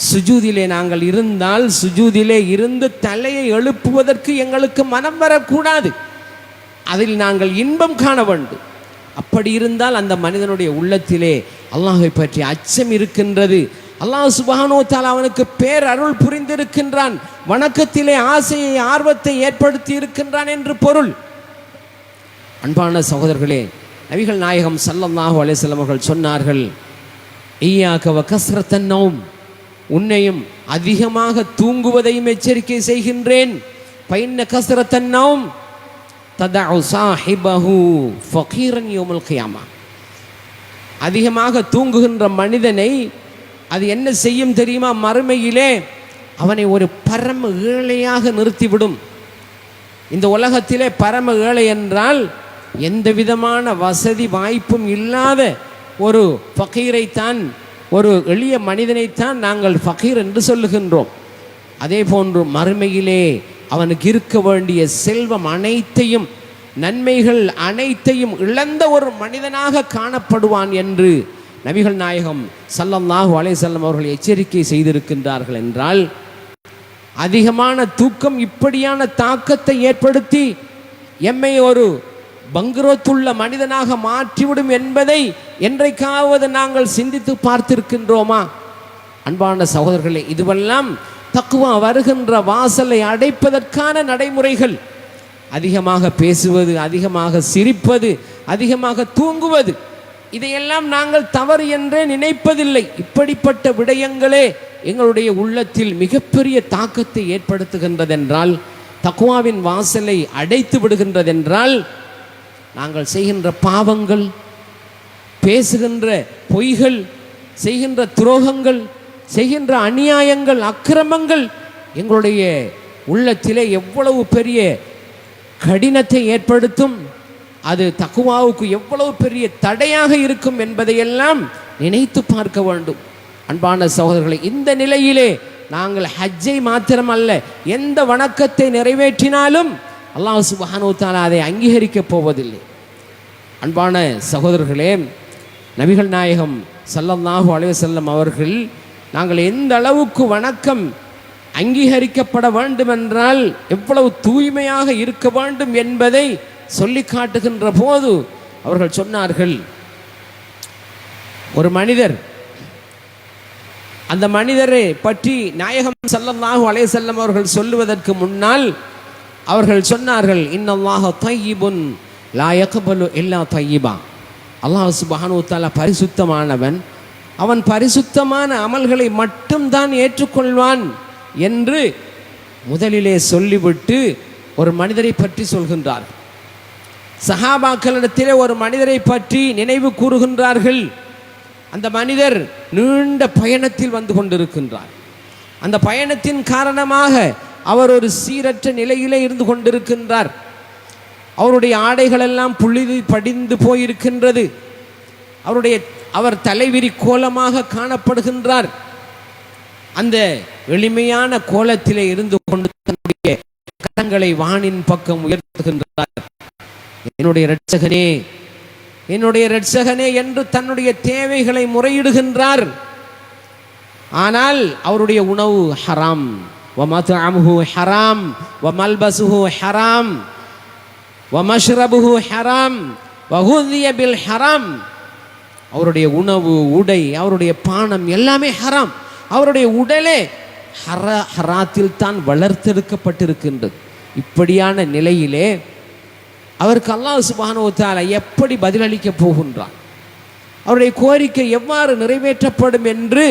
சுஜூதிலே நாங்கள் இருந்தால் சுஜூதிலே இருந்து தலையை எழுப்புவதற்கு எங்களுக்கு மனம் வரக்கூடாது. அதில் நாங்கள் இன்பம் காண வேண்டும். அப்படி இருந்தால் அந்த மனிதனுடைய உள்ளத்திலே அல்லாஹை பற்றி அச்சம் இருக்கின்றது. அல்லாஹ் சுப்ஹானஹு வ தஆலா அவனுக்கு பேர் அருள் புரிந்திருக்கின்றான், வணக்கத்திலே ஆசையை ஆர்வத்தை ஏற்படுத்தி இருக்கின்றான் என்று பொருள். அன்பான சகோதரர்களே, நபிகள் நாயகம் ஸல்லல்லாஹு அலைஹி வஸல்லம் அவர்கள் சொன்னார்கள், இய்யாக வ கஸ்ரத்தன் நௌம், உன்னையும் அதிகமாக தூங்குவதையும் எச்சரிக்கை செய்கின்றேன். ஃபைன்ன கஸ்ரத்தன் நௌம் ததஉ ஸாஹிபஹு ஃபகீரன் யௌமல் கியாமா. அதிகமாக தூங்குகின்ற மனிதனை அது என்ன செய்யும் தெரியுமா? மறுமையிலே அவனை ஒரு பரம ஏழையாக நிறுத்திவிடும். இந்த உலகத்திலே பரம ஏழை என்றால் எந்த விதமான வசதி வாய்ப்பும் இல்லாத ஒரு ஃபகீரைத்தான், ஒரு எளிய மனிதனைத்தான் நாங்கள் ஃபகீர் என்று சொல்லுகின்றோம். அதே போன்று மறுமையிலே அவனுக்கு இருக்க வேண்டிய செல்வம் அனைத்தையும், நன்மைகள் அனைத்தையும் இழந்த ஒரு மனிதனாக காணப்படுவான் என்று நபிகள் நாயகம் ஸல்லல்லாஹு அலைஹி வஸல்லம் அவர்கள் எச்சரிக்கை செய்திருக்கின்றார்கள். என்றால் அதிகமான தூக்கம் இப்படியான தாக்கத்தை ஏற்படுத்தி எம்மை ஒரு பங்குரோத்துள்ள மனிதனாக மாற்றிவிடும் என்பதை என்றைக்காவது நாங்கள் சிந்தித்து பார்த்திருக்கின்றோமா? அன்பான சகோதரர்களே, இதுவெல்லாம் தக்வா வருகின்ற வாசலை அடைப்பதற்கான நடைமுறைகள். அதிகமாக பேசுவது, அதிகமாக சிரிப்பது, அதிகமாக தூங்குவது, இதையெல்லாம் நாங்கள் தவறு என்றே நினைப்பதில்லை. இப்படிப்பட்ட விடயங்களே எங்களுடைய உள்ளத்தில் மிகப்பெரிய தாக்கத்தை ஏற்படுத்துகின்றதென்றால், தக்வாவின் வாசலை அடைத்து விடுகின்றதென்றால், நாங்கள் செய்கின்ற பாவங்கள், பேசுகின்ற பொய்கள், செய்கின்ற துரோகங்கள், செய்கின்ற அநியாயங்கள், அக்கிரமங்கள் எங்களுடைய உள்ளத்திலே எவ்வளவு பெரிய கடினத்தை ஏற்படுத்தும், அது தக்வாவுக்கு எவ்வளவு பெரிய தடையாக இருக்கும் என்பதையெல்லாம் நினைத்து பார்க்க வேண்டும். அன்பான சகோதரர்களை, இந்த நிலையிலே நாங்கள் ஹஜ்ஜை மாத்திரமல்ல, எந்த வணக்கத்தை நிறைவேற்றினாலும் அல்லாஹ் சுப்ஹானஹு வ தஆலா அதை அங்கீகரிக்கப் போவதில்லை. அன்பான சகோதரர்களே, நபிகள் நாயகம் ஸல்லல்லாஹு அலைஹி வஸல்லம் அவர்கள் நாங்கள் எந்த அளவுக்கு வணக்கம் அங்கீகரிக்கப்பட வேண்டுமென்றால் எவ்வளவு தூய்மையாக இருக்க வேண்டும் என்பதை சொல்லி காட்டுகின்ற போது அவர்கள் சொன்னார்கள், ஒரு மனிதர், அந்த மனிதரை பற்றி நாயகம் ஸல்லல்லாஹு அலைஹி வஸல்லம் அவர்கள் சொல்லுவதற்கு முன்னால் அவர்கள் சொன்னார்கள், இன்னல்லாஹ தய்யிபுன் லா யக்பலு இல்லா தய்யிபா. அல்லாஹ் சுப்ஹானஹு வ தஆலா பரிசுத்தமானவன், அவன் பரிசுத்தமான அமல்களை மட்டும்தான் ஏற்றுக்கொள்வான் என்று முதலிலே சொல்லிவிட்டு ஒரு மனிதரை பற்றி சொல்கின்றார். சஹாபாக்களிடத்திலே ஒரு மனிதரை பற்றி நினைவு கூறுகின்றார்கள். அந்த மனிதர் நீண்ட பயணத்தில் வந்து கொண்டிருக்கின்றார். அந்த பயணத்தின் காரணமாக அவர் ஒரு சீரற்ற நிலையிலே இருந்து கொண்டிருக்கின்றார். அவருடைய ஆடைகள் எல்லாம் புழுதி படிந்து போயிருக்கின்றது. அவர் தலைவிரி கோலமாக காணப்படுகின்றார். அந்த எளிமையான கோலத்திலே இருந்து கொண்டு தன்னுடைய கரங்களை வானின் பக்கம் உயர்த்துகின்றார். என்னுடைய இரட்சகனே, என்னுடைய இரட்சகனே என்று தன்னுடைய தேவைகளை முறையிடுகின்றார். ஆனால் அவருடைய உணவு ஹராம், வமத்அமுஹு ஹராம், வமல்பசுஹு ஹராம், வமஷ்ரபுஹு ஹராம், வகுதிய பில் ஹராம். அவருடைய உணவு, உடை, அவருடைய பானம் எல்லாமே ஹராம். அவருடைய உடலே ஹராத்தில் தான் வளர்த்தெடுக்கப்பட்டிருக்கின்றது. இப்படியான நிலையிலே அவருக்கு அல்லாஹ் சுப்ஹானஹு வ தஆலா எப்படி பதிலளிக்க போகின்றார்? அவருடைய கோரிக்கை எவ்வாறு நிறைவேற்றப்படும் என்று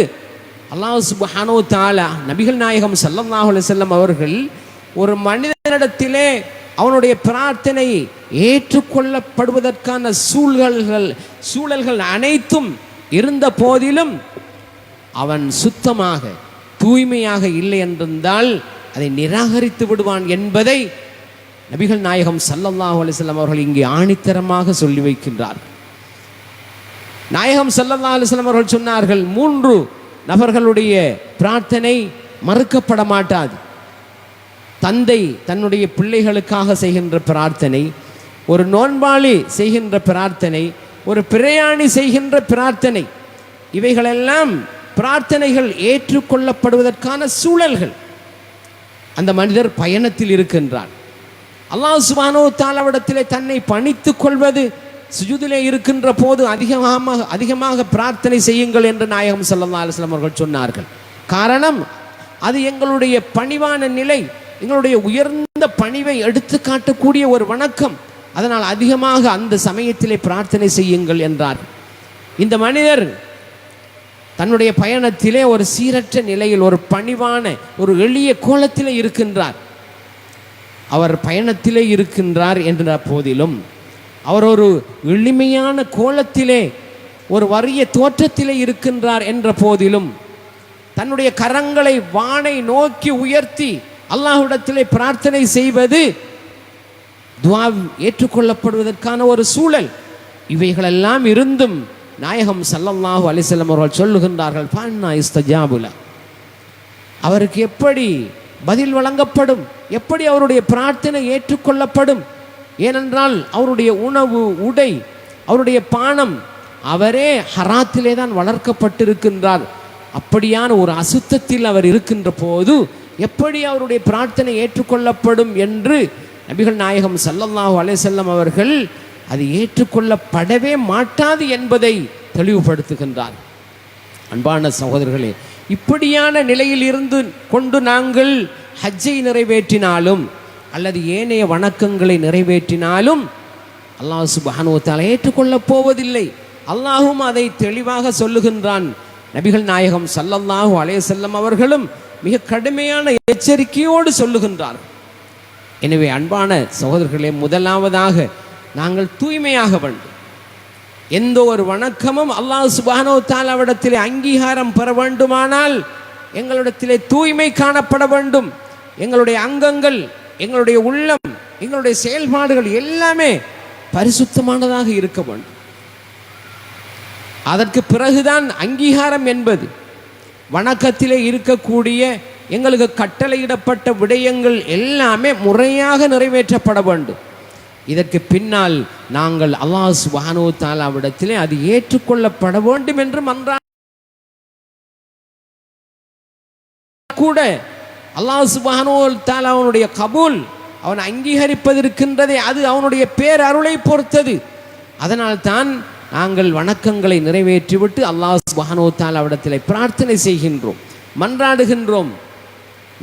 அல்லாஹ் சுப்ஹானஹு வ தஆலா நபிகள் நாயகம் ஸல்லல்லாஹு அலைஹி வஸல்லம் அவர்கள் ஒரு மனிதனிடத்திலே அவனுடைய பிரார்த்தனை ஏற்றுக்கொள்ளப்படுவதற்கான சூழல்கள் அனைத்தும் இருந்த போதிலும் அவன் சுத்தமாக தூய்மையாக இல்லை என்றிருந்தால் அதை நிராகரித்து விடுவான் என்பதை நபிகள் நாயகம் ஸல்லல்லாஹு அலைஹி வஸல்லம் அவர்கள் இங்கே ஆணித்தரமாக சொல்லி வைக்கின்றார். நாயகம் ஸல்லல்லாஹு அலைஹி வஸல்லம் அவர்கள் சொன்னார்கள், 3 நபர்களுடைய பிரார்த்தனை மறுக்கப்பட மாட்டாது. தந்தை தன்னுடைய பிள்ளைகளுக்காக செய்கின்ற பிரார்த்தனை, ஒரு நோன்பாளி செய்கின்ற பிரார்த்தனை, ஒரு பிரயாணி செய்கின்ற பிரார்த்தனை, இவைகளெல்லாம் பிரார்த்தனைகள் ஏற்றுக்கொள்ளப்படுவதற்கான சூழல்கள். அந்த மனிதர் பயணத்தில் இருக்கின்றார். அல்லாஹ் சுப்ஹானஹு வ தஆலாவிடத்திலே தன்னை பணித்துக் கொள்வது, சுஜூதிலே இருக்கின்ற போது அதிகமாக பிரார்த்தனை செய்யுங்கள் என்று நாயகம் ஸல்லல்லாஹு அலைஹி வஸல்லம் அவர்கள் சொன்னார்கள். காரணம், அது எங்களுடைய பணிவான நிலை, எங்களுடைய உயர்ந்த பணிவை எடுத்து காட்டக்கூடிய ஒரு வணக்கம். அதனால் அதிகமாக அந்த சமயத்திலே பிரார்த்தனை செய்யுங்கள் என்றார். இந்த மனிதர் தன்னுடைய பயணத்திலே ஒரு சீரற்ற நிலையில், ஒரு பணிவான ஒரு எளிய கோலத்திலே இருக்கின்றார். அவர் பயணத்திலே இருக்கின்றார் என்ற போதிலும், அவர் ஒரு எளிமையான கோலத்திலே, ஒரு வறிய தோற்றத்திலே இருக்கின்றார் என்ற போதிலும், தன்னுடைய கரங்களை வானை நோக்கி உயர்த்தி அல்லாஹ்விடத்திலே பிரார்த்தனை செய்வது துஆ ஏற்றுக்கொள்ளப்படுவதற்கான ஒரு சூழல். இவைகளெல்லாம் இருந்தும் நாயகம் ஸல்லல்லாஹு அலைஹி வஸல்லம் அவர்கள் சொல்லுகின்றார்கள், ஃபன்னா இஸ்தஜாபுல, அவருக்கு எப்படி பதில் வழங்கப்படும், எப்படி அவருடைய பிரார்த்தனை ஏற்றுக்கொள்ளப்படும்? ஏனென்றால் அவருடைய உணவு, உடை, அவருடைய பானம் அவரே ஹராத்திலே தான் வளர்க்கப்பட்டிருக்கின்றார். அப்படியான ஒரு அசுத்தத்தில் அவர் இருக்கின்ற போது எப்படி அவருடைய பிரார்த்தனை ஏற்றுக்கொள்ளப்படும் என்று நபிகள் நாயகம் ஸல்லல்லாஹு அலைஹி வஸல்லம் அவர்கள் அது ஏற்றுக்கொள்ளப்படவே மாட்டாது என்பதை தெளிவுபடுத்துகின்றார். அன்பான சகோதரர்களே, இப்படியான நிலையில் இருந்து கொண்டு நாங்கள் ஹஜ்ஜை நிறைவேற்றினாலும் அல்லது ஏனைய வணக்கங்களை நிறைவேற்றினாலும் அல்லாஹ் சுப்ஹானஹு வ தஆலா ஏற்றுக்கொள்ளப் போவதில்லை. அல்லாஹும் அதை தெளிவாக சொல்லுகின்றான். நபிகள் நாயகம் ஸல்லல்லாஹு அலைஹி வஸல்லம் அவர்களும் மிக கடுமையான எச்சரிக்கையோடு சொல்லுகின்றார். எனவே அன்பான சகோதரர்களே, முதலாவதாக நாங்கள் தூய்மையாக வேண்டும். எந்த ஒரு வணக்கமும் அல்லாஹ் சுப்ஹானஹு வ தஆலாவிடத்திலே அங்கீகாரம் பெற வேண்டுமானால் எங்களிடத்திலே தூய்மை காணப்பட வேண்டும். எங்களுடைய அங்கங்கள், எங்களுடைய உள்ளம், எங்களுடைய செயல்பாடுகள் எல்லாமே பரிசுத்தமானதாக இருக்க வேண்டும். அதற்கு பிறகுதான் அங்கீகாரம் என்பது. வணக்கத்திலே இருக்கக்கூடிய எங்களுக்கு கட்டளையிடப்பட்ட விடயங்கள் எல்லாமே முறையாக நிறைவேற்றப்பட வேண்டும். இதற்கு பின்னால் நாங்கள் அல்லாஹ் சுப்ஹானஹு வ தஆலாவிடத்திலே அது ஏற்றுக்கொள்ளப்பட வேண்டும் என்று மன்றாட கூட அல்லாஹ் சுப்ஹானஹு வ தஆலா அவனுடைய கபூல், அவன் அங்கீகரிப்பதற்கின்றதே அது அவனுடைய பேர் அருளை பொறுத்தது. அதனால் தான் நாங்கள் வணக்கங்களை நிறைவேற்றிவிட்டு அல்லாஹ் சுப்ஹானஹு வ தஆலாவிடத்திலே பிரார்த்தனை செய்கின்றோம், மன்றாடுகின்றோம்.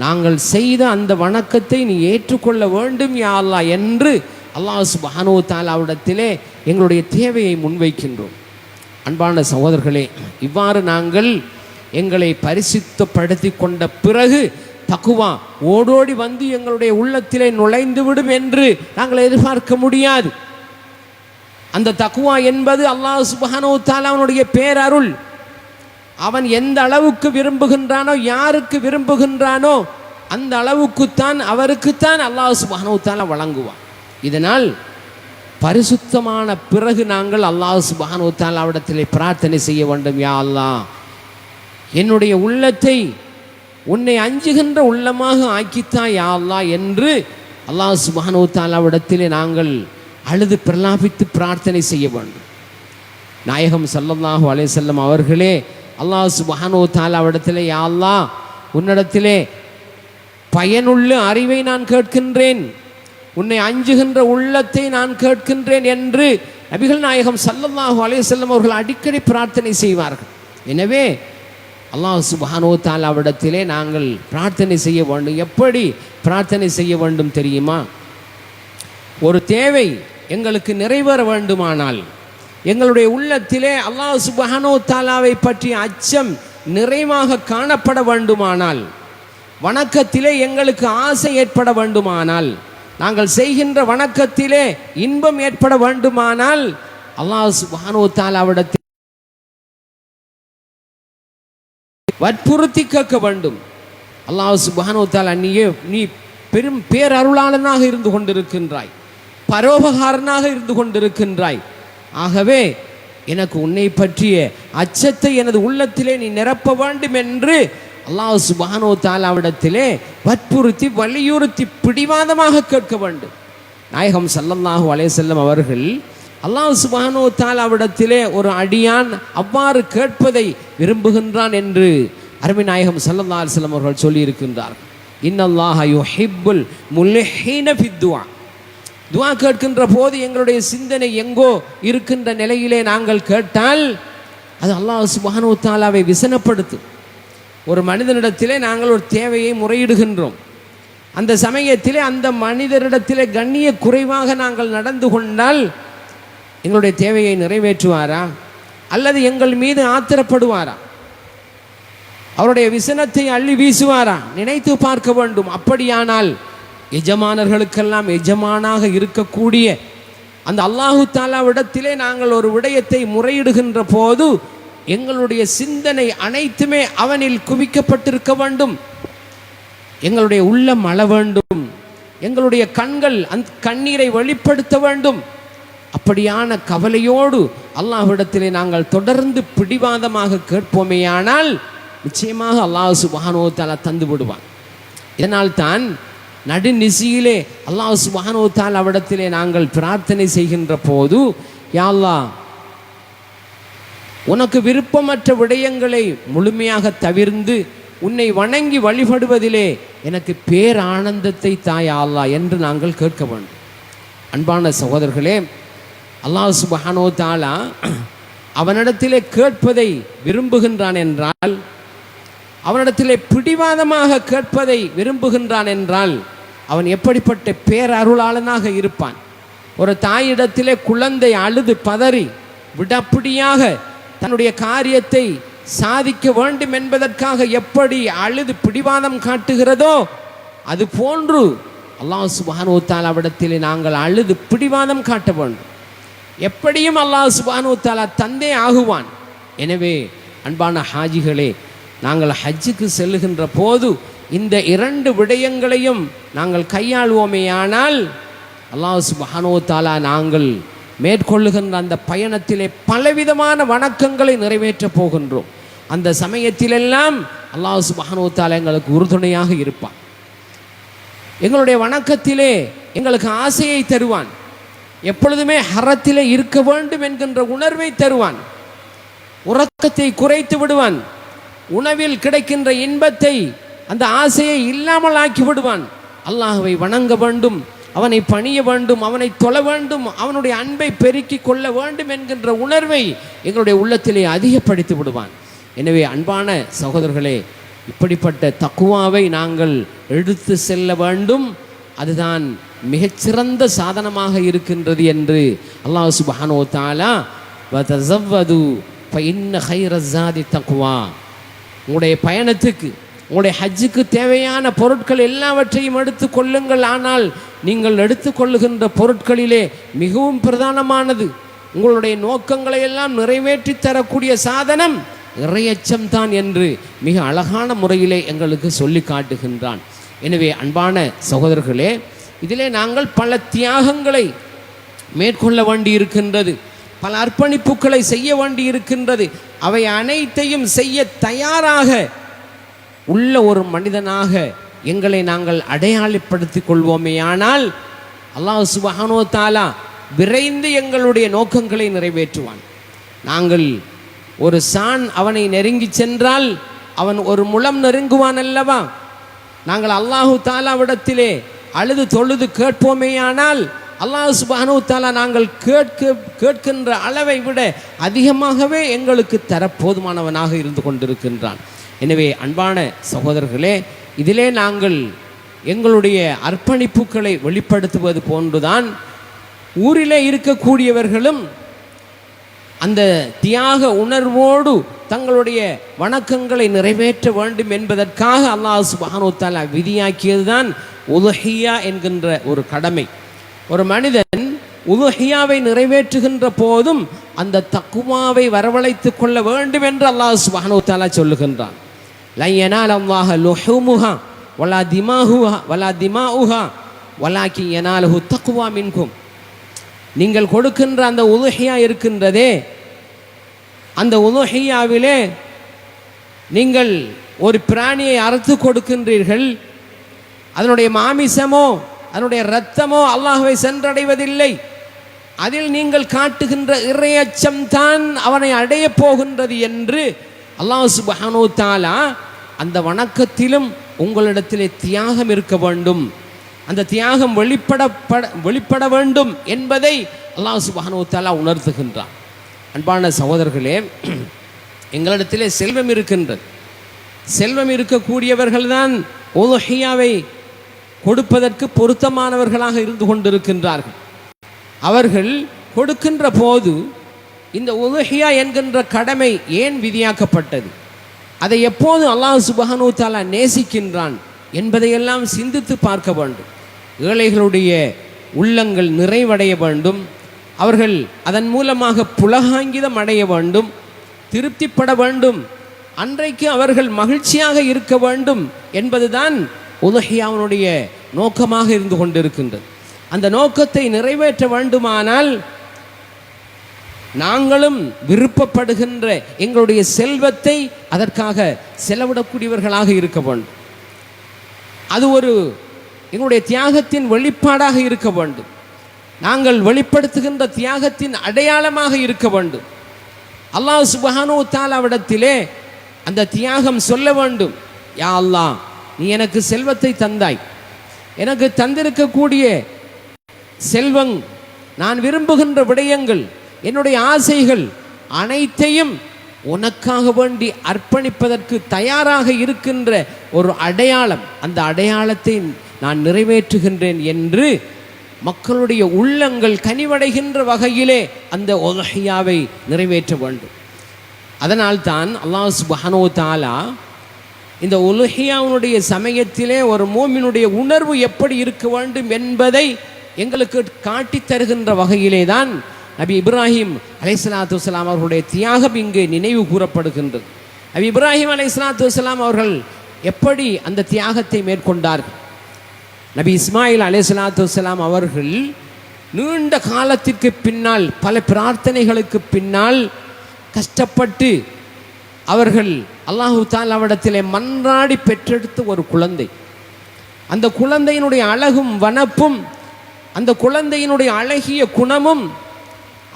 நாங்கள் செய்த அந்த வணக்கத்தை நீ ஏற்றுக்கொள்ள வேண்டும் யா அல்லாஹ் என்று அல்லாஹ் சுப்ஹானஹு வ தஆலாவிடத்திலே எங்களுடைய தேவையை முன்வைக்கின்றோம். அன்பான சகோதரர்களே, இவ்வாறு நாங்கள் எங்களை பரிசுத்தப்படுத்தி கொண்ட பிறகு தக்குவா ஓடோடி வந்து எங்களுடைய உள்ளத்திலே நுழைந்துவிடும் என்று நாங்கள் எதிர்பார்க்க முடியாது. அந்த தக்குவா என்பது அல்லாஹ் சுப்ஹானஹு வ தஆலா அவனுடைய பேரருள். அவன் எந்த அளவுக்கு விரும்புகின்றானோ, யாருக்கு விரும்புகின்றானோ அந்த அளவுக்குத்தான் அவருக்குத்தான் அல்லாஹ் சுப்ஹானஹு வ தஆலா வழங்குவான். இதனால் பரிசுத்தமான பிறகு நாங்கள் அல்லாஹ் சுப்ஹானஹு வ தஆலாவிடத்திலே பிரார்த்தனை செய்ய வேண்டும். யா அல்லாஹ், என்னுடைய உள்ளத்தை உன்னை அஞ்சுகின்ற உள்ளமாக ஆக்கித்தா யா அல்லாஹ் என்று அல்லாஹ் சுப்ஹானஹு வ தஆலாவிடத்திலே நாங்கள் அழுது பிரலாபித்து பிரார்த்தனை செய்ய வேண்டும். நாயகம் ஸல்லல்லாஹு அலைஹி வஸல்லம் அவர்களே அல்லாஹ் சுப்ஹானஹு வ தஆலாவிடத்திலே யா அல்லாஹ், உன்னிடத்திலே பயனுள்ள அறிவை நான் கேட்கின்றேன், உன்னை அஞ்சுகின்ற உள்ளத்தை நான் கேட்கின்றேன் என்று நபிகள் நாயகம் ஸல்லல்லாஹு அலைஹி வஸல்லம் அவர்கள் அடிக்கடி பிரார்த்தனை செய்வார்கள். எனவே அல்லாஹ் சுப்ஹானஹு வ தஆலாவிடத்திலே நாங்கள் பிரார்த்தனை செய்ய வேண்டும். எப்படி பிரார்த்தனை செய்ய வேண்டும் தெரியுமா? ஒரு தேவை எங்களுக்கு நிறைவேற வேண்டுமானால், எங்களுடைய உள்ளத்திலே அல்லாஹ் சுப்ஹானஹு வ தஆலாவை பற்றிய அச்சம் நிறைவாக காணப்பட வேண்டுமானால், வணக்கத்திலே எங்களுக்கு ஆசை ஏற்பட வேண்டுமானால், நாங்கள் செய்கின்ற வணக்கத்திலே இன்பம் ஏற்பட வேண்டுமானால் அல்லாஹ் சுப்ஹானஹு வ தஆலாவிடத்தில் வற்புறுத்தி கேட்க வேண்டும். அல்லாஹ் சுப்ஹானஹு வ தஆலா, நீ பெரும் பேரருளாளனாக இருந்து கொண்டிருக்கின்றாய், பரோபகாரனாக இருந்து கொண்டிருக்கின்றாய். ஆகவே எனக்கு உன்னை பற்றிய அச்சத்தை எனது உள்ளத்திலே நீ நிரப்ப வேண்டும் என்று அல்லாஹ் சுப்ஹானஹு வ தஆலாவிடத்திலே வற்புறுத்தி வலியுறுத்தி பிடிவாதமாக கேட்க வேண்டும். நாயகம் ஸல்லல்லாஹு அலைஹி வஸல்லம் அவர்கள் அல்லாஹ் சுப்ஹானஹு வ தஆலாவிடத்திலே ஒரு அடியான் அவ்வாறு கேட்பதை விரும்புகின்றான் என்று அருமை நாயகம் ஸல்லல்லாஹு அலைஹி வஸல்லம் அவர்கள் சொல்லி இருக்கின்றார். இன்னல்லாஹ யுஹிப்புல் முல்ஹீன ஃபித்துஆ. துஆ கேட்கின்ற போது எங்களுடைய சிந்தனை எங்கோ இருக்கின்ற நிலையிலே நாங்கள் கேட்டால் அது அல்லாஹ் சுப்ஹானஹு வ தஆலாவை விசனப்படுத்தும். ஒரு மனிதனிடத்திலே நாங்கள் ஒரு தேவையை முறையிடுகின்றோம். அந்த சமயத்திலே அந்த மனிதரிடத்திலே கண்ணிய குறைவாக நாங்கள் நடந்து கொண்டால் எங்களுடைய தேவையை நிறைவேற்றுவாரா அல்லது எங்கள் மீது ஆத்திரப்படுவாரா? அவருடைய விசனத்தை அள்ளி வீசுவாரா? நினைத்து பார்க்க வேண்டும். அப்படியானால் எஜமானர்களுக்கெல்லாம் எஜமானாக இருக்கக்கூடிய அந்த அல்லாஹு தஆலாவிடத்திலே நாங்கள் ஒரு விடயத்தை முறையிடுகின்ற போது எங்களுடைய சிந்தனை அனைத்துமே அவனில் குவிக்கப்பட்டிருக்க வேண்டும். எங்களுடைய உள்ளம் அழ வேண்டும், எங்களுடைய கண்கள் அந்த கண்ணீரை வெளிப்படுத்த வேண்டும். அப்படியான கவலையோடு அல்லாஹ்விடத்திலே நாங்கள் தொடர்ந்து பிடிவாதமாக கேட்போமேயானால் நிச்சயமாக அல்லாஹ் சுப்ஹானஹு வ தஆலா தந்து விடுவான். இதனால் தான் நடுநிசியிலே அல்லாஹ் சுப்ஹானஹு வ தஆலாவிடத்திலே நாங்கள் பிரார்த்தனை செய்கின்ற போது, யா அல்லாஹ், உனக்கு விருப்பமற்ற விடயங்களை முழுமையாக தவிர்ந்து உன்னை வணங்கி வழிபடுவதிலே எனக்கு பேரானந்தத்தை தாயா அல்லாஹ் என்று நாங்கள் கேட்க வேண்டும். அன்பான சகோதரர்களே, அல்லாஹ் சுப்ஹானஹு வ தஆலா அவனிடத்திலே கேட்பதை விரும்புகின்றான் என்றால், அவனிடத்திலே பிடிவாதமாக கேட்பதை விரும்புகின்றான் என்றால் அவன் எப்படிப்பட்ட பேரருளாளனாக இருப்பான். ஒரு தாயிடத்திலே குழந்தை அழுது பதறி விடப்பிடியாக தன்னுடைய காரியத்தை சாதிக்க வேண்டும் என்பதற்காக எப்படி அழுது பிடிவாதம் காட்டுகிறதோ அது போன்று அல்லாஹ் சுப்ஹானஹு வ தஆலாவிடத்திலே நாங்கள் அழுது பிடிவாதம் காட்ட வேண்டும். எப்படியும் அல்லாஹ் சுப்ஹானஹு வ தஆலா தந்தே ஆகுவான். எனவே அன்பான ஹாஜிகளே, நாங்கள் ஹஜ்ஜுக்கு செல்லுகின்ற போது இந்த இரண்டு விடயங்களையும் நாங்கள் கையாளுவோமேயானால் அல்லாஹ் சுப்ஹானஹு வ தஆலா நாங்கள் மேற்கொள்ளுகின்ற அந்த பயணத்திலே பலவிதமான வணக்கங்களை நிறைவேற்றப் போகின்றோம். அந்த சமயத்திலெல்லாம் அல்லாஹ் சுப்ஹானஹு வ தஆலா எங்களுக்கு உறுதுணையாக இருப்பான். எங்களுடைய வணக்கத்திலே எங்களுக்கு ஆசையை தருவான். எப்பொழுதுமே ஹரத்திலே இருக்க வேண்டும் என்கின்ற உணர்வை தருவான். உறக்கத்தை குறைத்து விடுவான். உணவில் கிடைக்கின்ற இன்பத்தை, அந்த ஆசையை இல்லாமல் ஆக்கி விடுவான். அல்லாஹ்வை வணங்க வேண்டும், அவனை பணிய வேண்டும், அவனை தொழ வேண்டும், அவனுடைய அன்பை பெருக்கிக் கொள்ள வேண்டும் என்கின்ற உணர்வை எங்களுடைய உள்ளத்திலே அதிகப்படுத்தி விடுவான். எனவே அன்பான சகோதரர்களே, இப்படிப்பட்ட தக்குவாவை நாங்கள் எடுத்து செல்ல வேண்டும். அதுதான் மிகச்சிறந்த சாதனமாக இருக்கின்றது என்று அல்லாஹ் சுப்ஹானஹு வ தஆலா வதஸவ்வது ஃபஇன்ன கைரஸ்ஸாதி தக்வா, உங்களுடைய பயணத்துக்கு, உங்களுடைய ஹஜ்ஜுக்கு தேவையான பொருட்கள் எல்லாவற்றையும் எடுத்து கொள்ளுங்கள். ஆனால் நீங்கள் எடுத்துக்கொள்ளுகின்ற பொருட்களிலே மிகவும் பிரதானமானது, உங்களுடைய நோக்கங்களை எல்லாம் நிறைவேற்றி தரக்கூடிய சாதனம் இறையச்சம் தான் என்று மிக அழகான முறையிலே எங்களுக்கு சொல்லி காட்டுகின்றான். எனவே அன்பான சகோதரர்களே, இதிலே நாங்கள் பல தியாகங்களை மேற்கொள்ள வேண்டி இருக்கின்றது, பல அர்ப்பணிப்புகளை செய்ய வேண்டி இருக்கின்றது. அவை அனைத்தையும் செய்ய தயாராக உள்ள ஒரு மனிதனாக எங்களை நாங்கள் அடையாளப்படுத்திக் கொள்வோமேயானால் அல்லாஹ் சுப்ஹானஹு வ தஆலா விரைந்து எங்களுடைய நோக்கங்களை நிறைவேற்றுவான். நாங்கள் ஒரு சான் அவனை நெருங்கி சென்றால் அவன் ஒரு முழம் நெருங்குவான் அல்லவா? நாங்கள் அல்லாஹு தாலாவிடத்திலே அழுது தொழுது கேட்போமேயானால் அல்லாஹ் சுப்ஹானஹு வ தஆலா நாங்கள் கேட்கின்ற அளவை விட அதிகமாகவே எங்களுக்கு தரப்போதுமானவனாக இருந்து கொண்டிருக்கின்றான். எனவே அன்பான சகோதரர்களே, இதிலே நாங்கள் எங்களுடைய அர்ப்பணிப்புகளை வெளிப்படுத்துவது போன்றுதான் ஊரிலே இருக்கக்கூடியவர்களும் அந்த தியாக உணர்வோடு தங்களுடைய வணக்கங்களை நிறைவேற்ற வேண்டும் என்பதற்காக அல்லாஹ் சுப்ஹானஹு வ தஆலா விதியாக்கியதுதான் உதுஹியா என்கின்ற ஒரு கடமை. ஒரு மனிதன் உதுஹியாவை நிறைவேற்றுகின்ற போதும் அந்த தக்குவாவை வரவழைத்துக் கொள்ள வேண்டும் என்று அல்லாஹ் சுப்ஹானஹு வ தஆலா சொல்லுகின்றான். லன் யனாலல்லாஹ லுஹூமுஹா வலா திமாஉஹா வலாக்கின் யனாலுஹு தக்வா மின்கும். நீங்கள் கொடுக்கின்ற அந்த உதுஹியா இருக்கின்றதே, அந்த உதுஹியாவிலே நீங்கள் ஒரு பிராணியை அறுத்து கொடுக்கின்றீர்கள், அதனுடைய மாமிசமோ அதனுடைய இரத்தமோ அல்லாஹ்வை சென்றடைவதில்லை. அதில் நீங்கள் காட்டுகின்ற இறையச்சம்தான் அவனை அடைய போகின்றது என்று அல்லாஹ் சுப்ஹானஹு வ தஆலா அந்த வணக்கத்திலும் உங்களிடத்திலே தியாகம் இருக்க வேண்டும், அந்த தியாகம் வெளிப்பட வேண்டும் என்பதை அல்லாஹ் சுப்ஹானஹு வ தஆலா உணர்த்துகின்றான். அன்பான சகோதரர்களே, எங்களிடத்திலே செல்வம் இருக்கின்றது. செல்வம் இருக்கக்கூடியவர்கள்தான் உதுஹியாவை கொடுப்பதற்கு பொருத்தமானவர்களாக இருந்து கொண்டிருக்கின்றார்கள். அவர்கள் கொடுக்கின்ற போது இந்த உதுஹியா என்கின்ற கடமை ஏன் விதியாக்கப்பட்டது, அதை எப்போது அல்லாஹ் சுப்ஹானஹு வ தஆலா நேசிக்கின்றான் என்பதையெல்லாம் சிந்தித்து பார்க்க வேண்டும். ஏழைகளுடைய உள்ளங்கள் நிறைவடைய வேண்டும், அவர்கள் அதன் மூலமாக புலகாங்கிதம் அடைய வேண்டும், திருப்திப்பட வேண்டும், அன்றைக்கு அவர்கள் மகிழ்ச்சியாக இருக்க வேண்டும் என்பதுதான் உதுஹியாவுடைய நோக்கமாக இருந்து கொண்டிருக்கின்றது. அந்த நோக்கத்தை நிறைவேற்ற வேண்டுமானால் நாங்களும் விருப்பப்படுகின்ற எங்களுடைய செல்வத்தை அதற்காக செலவிடக்கூடியவர்களாக இருக்க வேண்டும். அது ஒரு எங்களுடைய தியாகத்தின் வெளிப்பாடாக இருக்க வேண்டும். நாங்கள் வெளிப்படுத்துகின்ற தியாகத்தின் அடையாளமாக இருக்க வேண்டும். அல்லாஹ் சுப்ஹானஹு வ தஆலாவிடத்திலே அந்த தியாகம் சொல்ல வேண்டும். யா அல்லாஹ், நீ எனக்கு செல்வத்தை தந்தாய், எனக்கு தந்திருக்கக்கூடிய செல்வம், நான் விரும்புகின்ற விடயங்கள், என்னுடைய ஆசைகள் அனைத்தையும் உனக்காக வேண்டி அர்ப்பணிப்பதற்கு தயாராக இருக்கின்ற ஒரு அடையாளம், அந்த அடையாளத்தை நான் நிறைவேற்றுகின்றேன் என்று மக்களுடைய உள்ளங்கள் கனிவடைகின்ற வகையிலே அந்த உதுஹியாவை நிறைவேற்ற வேண்டும். அதனால்தான் அல்லாஹ் சுப்ஹானஹு வ தஆலா இந்த உதுஹியாவுடைய சமயத்திலே ஒரு மூமினுடைய உணர்வு எப்படி இருக்க வேண்டும் என்பதை எங்களுக்கு காட்டி தருகின்ற வகையிலே தான் நபி இப்ராஹிம் அலைஹிஸ்ஸலாத்து வஸ்ஸலாம் அவர்களுடைய தியாகம் இங்கு நினைவு கூறப்படுகின்றது. நபி இப்ராஹிம் அலைஹிஸ்ஸலாத்து வஸ்ஸலாம் அவர்கள் எப்படி அந்த தியாகத்தை மேற்கொண்டார்கள்? நபி இஸ்மாயில் அலைஹிஸ்ஸலாத்து வஸ்ஸலாம் அவர்கள் நீண்ட காலத்திற்கு பின்னால், பல பிரார்த்தனைகளுக்கு பின்னால் கஷ்டப்பட்டு அவர்கள் அல்லாஹு தஆலாவிடத்திலே மன்றாடி பெற்றெடுத்த ஒரு குழந்தை. அந்த குழந்தையினுடைய அழகும் வனப்பும், அந்த குழந்தையினுடைய அழகிய குணமும்,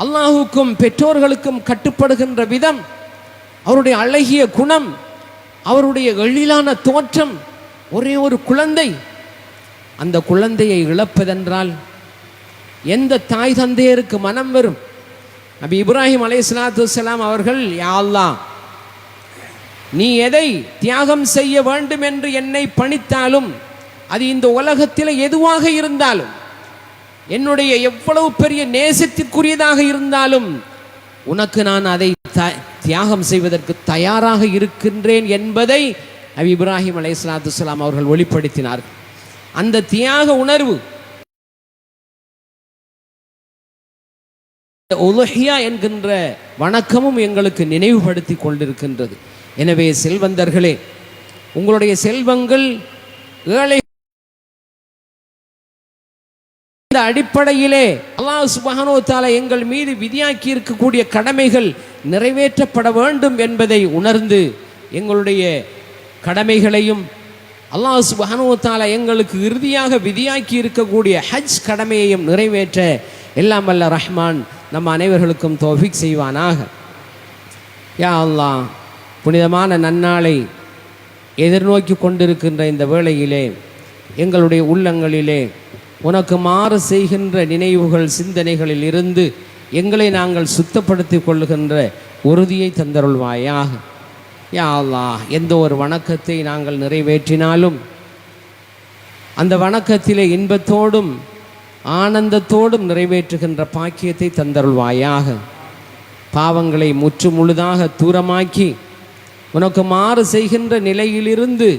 அல்லாஹுக்கும் பெற்றோர்களுக்கும் கட்டுப்படுகின்ற விதம், அவருடைய அழகிய குணம், அவருடைய எழிலான தோற்றம், ஒரே ஒரு குழந்தை. அந்த குழந்தையை இழப்பதென்றால் எந்த தாய் தந்தையருக்கு மனம் வரும்? நபி இப்ராஹிம் அலைஹிஸ்ஸலாத்து வஸ்ஸலாம் அவர்கள், யா அல்லாஹ், நீ எதை தியாகம் செய்ய வேண்டும் என்று என்னை பணித்தாலும், அது இந்த உலகத்தில் எதுவாக இருந்தாலும், என்னுடைய எவ்வளவு பெரிய நேசத்திற்குரியதாக இருந்தாலும், உனக்கு நான் அதை தியாகம் செய்வதற்கு தயாராக இருக்கின்றேன் என்பதை நபி இப்ராஹிம் அலைஹிஸ்ஸலாத்து வஸ்ஸலாம் அவர்கள் வெளிப்படுத்தினார்கள். அந்த தியாக உணர்வு உதுஹியா என்கின்ற வணக்கமும் எங்களுக்கு நினைவுபடுத்தி கொண்டிருக்கின்றது. எனவே செல்வந்தர்களே, உங்களுடைய செல்வங்கள் ஏழை அடிப்படையிலே அல்லாஹ் சுப்ஹானஹு வ தஆலா எங்கள் மீது விதியாக்கி இருக்கக்கூடிய கடமைகள் நிறைவேற்றப்பட வேண்டும் என்பதை உணர்ந்து எங்களுடைய கடமைகளையும் அல்லாஹ் சுப்ஹானஹு வ தஆலா எங்களுக்கு இறுதியாக விதியாக்கி இருக்கக்கூடிய ஹஜ் கடமையையும் நிறைவேற்ற எல்லாம் வல்ல ரஹ்மான் நம் அனைவர்களுக்கும் தௌஃபீக் செய்வானாக. யா அல்லாஹ், புனிதமான நன்னாளை எதிர்நோக்கி கொண்டிருக்கின்ற இந்த வேளையிலே எங்களுடைய உள்ளங்களிலே உனக்கு மாறு செய்கின்ற நினைவுகள் சிந்தனைகளில் இருந்து எங்களை நாங்கள் சுத்தப்படுத்தி கொள்ளுகின்ற உறுதியை தந்தருள்வாயாக. யா அல்லாஹ், எந்த ஒரு வணக்கத்தை நாங்கள் நிறைவேற்றினாலும் அந்த வணக்கத்திலே இன்பத்தோடும் ஆனந்தத்தோடும் நிறைவேற்றுகின்ற பாக்கியத்தை தந்தருள்வாயாக. பாவங்களை முற்று முழுதாக தூரமாக்கி உனக்கு மாறு செய்கின்ற நிலையிலிருந்து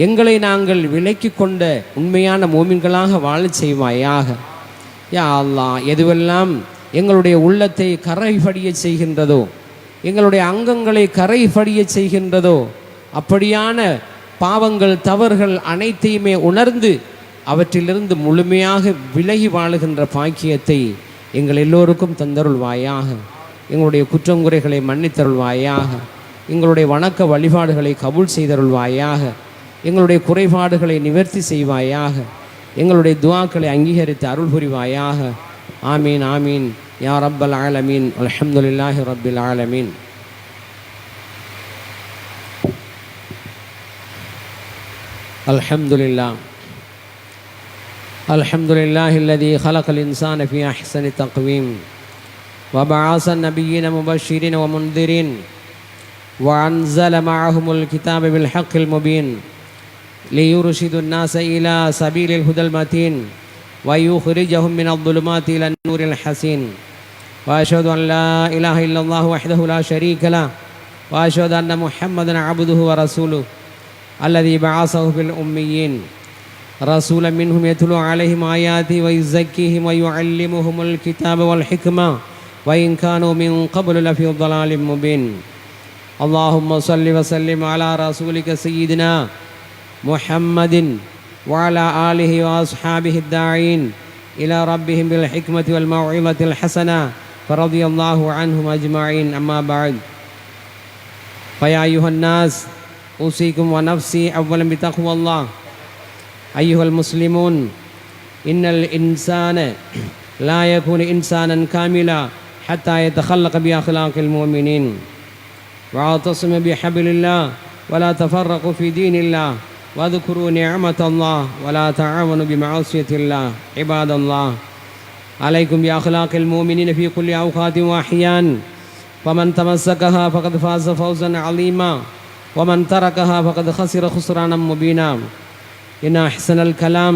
எங்களை நாங்கள் விலக்கி கொண்ட உண்மையான மூமின்களாக வாழச் செய்வாயாக. யா அல்லாஹ், எதுவெல்லாம் எங்களுடைய உள்ளத்தை கரைபடிய செய்கின்றதோ, எங்களுடைய அங்கங்களை கரைபடிய செய்கின்றதோ, அப்படியான பாவங்கள் தவறுகள் அனைத்தையுமே உணர்ந்து அவற்றிலிருந்து முழுமையாக விலகி வாழுகின்ற பாக்கியத்தை எங்கள் எல்லோருக்கும் தந்தருள்வாயாக. எங்களுடைய குற்றங்குறைகளை மன்னித்தருள்வாயாக. எங்களுடைய வணக்க வழிபாடுகளை கபூல் செய்தருள்வாயாக. எங்களுடைய குறைபாடுகளை நிவர்த்தி செய்வாயாக. எங்களுடைய துஆக்களை அங்கீகரித்து அருள் புரிவாயாக. ஆமீன் ஆமீன் யா ரப்பல் ஆலமீன். அல்ஹம்துலில்லாஹி ரப்பில் ஆலமீன். அல்ஹம்துலில்லாஹ் அல்ஹம்துலில்லாஹி அல்லதி خلقல் இன்சான ஃபீ அஹ்ஸனி தக்வீம் وبعث النبيين مبشرين ومنذرين وأنزل معهم الكتاب بالحق المبين ليرشد الناس إلى سبيل الهدى المتين ويخرجهم من الظلمات إلى النور الحسين وأشهد أن لا إله إلا الله وحده لا شريك له وأشهد أن محمدا عبده ورسوله الذي بعثه بالأميين رسولا منهم يتلو عليهم آياته ويزكيهم ويعلمهم الكتاب والحكمة وإن كانوا من قبل لفي ضلال مبين. اللهم صل وسلم على رسولك سيدنا محمد وعلى آله وأصحابه الداعين إلى ربهم بالحكمة والموعظة الحسنة فرضي الله عنهم أجمعين. أما بعد، فيا أيها الناس، أوصيكم ونفسي أولا بتقوى الله. أيها المسلمون، إن الإنسان لا يكون إنسانا كاملا حتى يتخلق بأخلاق المؤمنين. واعتصموا بحبل الله ولا تفرقوا في دين الله واذكروا نعمة الله ولا تعاونوا بمعصية الله. عباد الله، عليكم بأخلاق المؤمنين في كل أوقات وأحيان، فمن تمسكها فقد فاز فوزا عظيما ومن تركها فقد خسر خسرانا مبينا. إن أحسن الكلام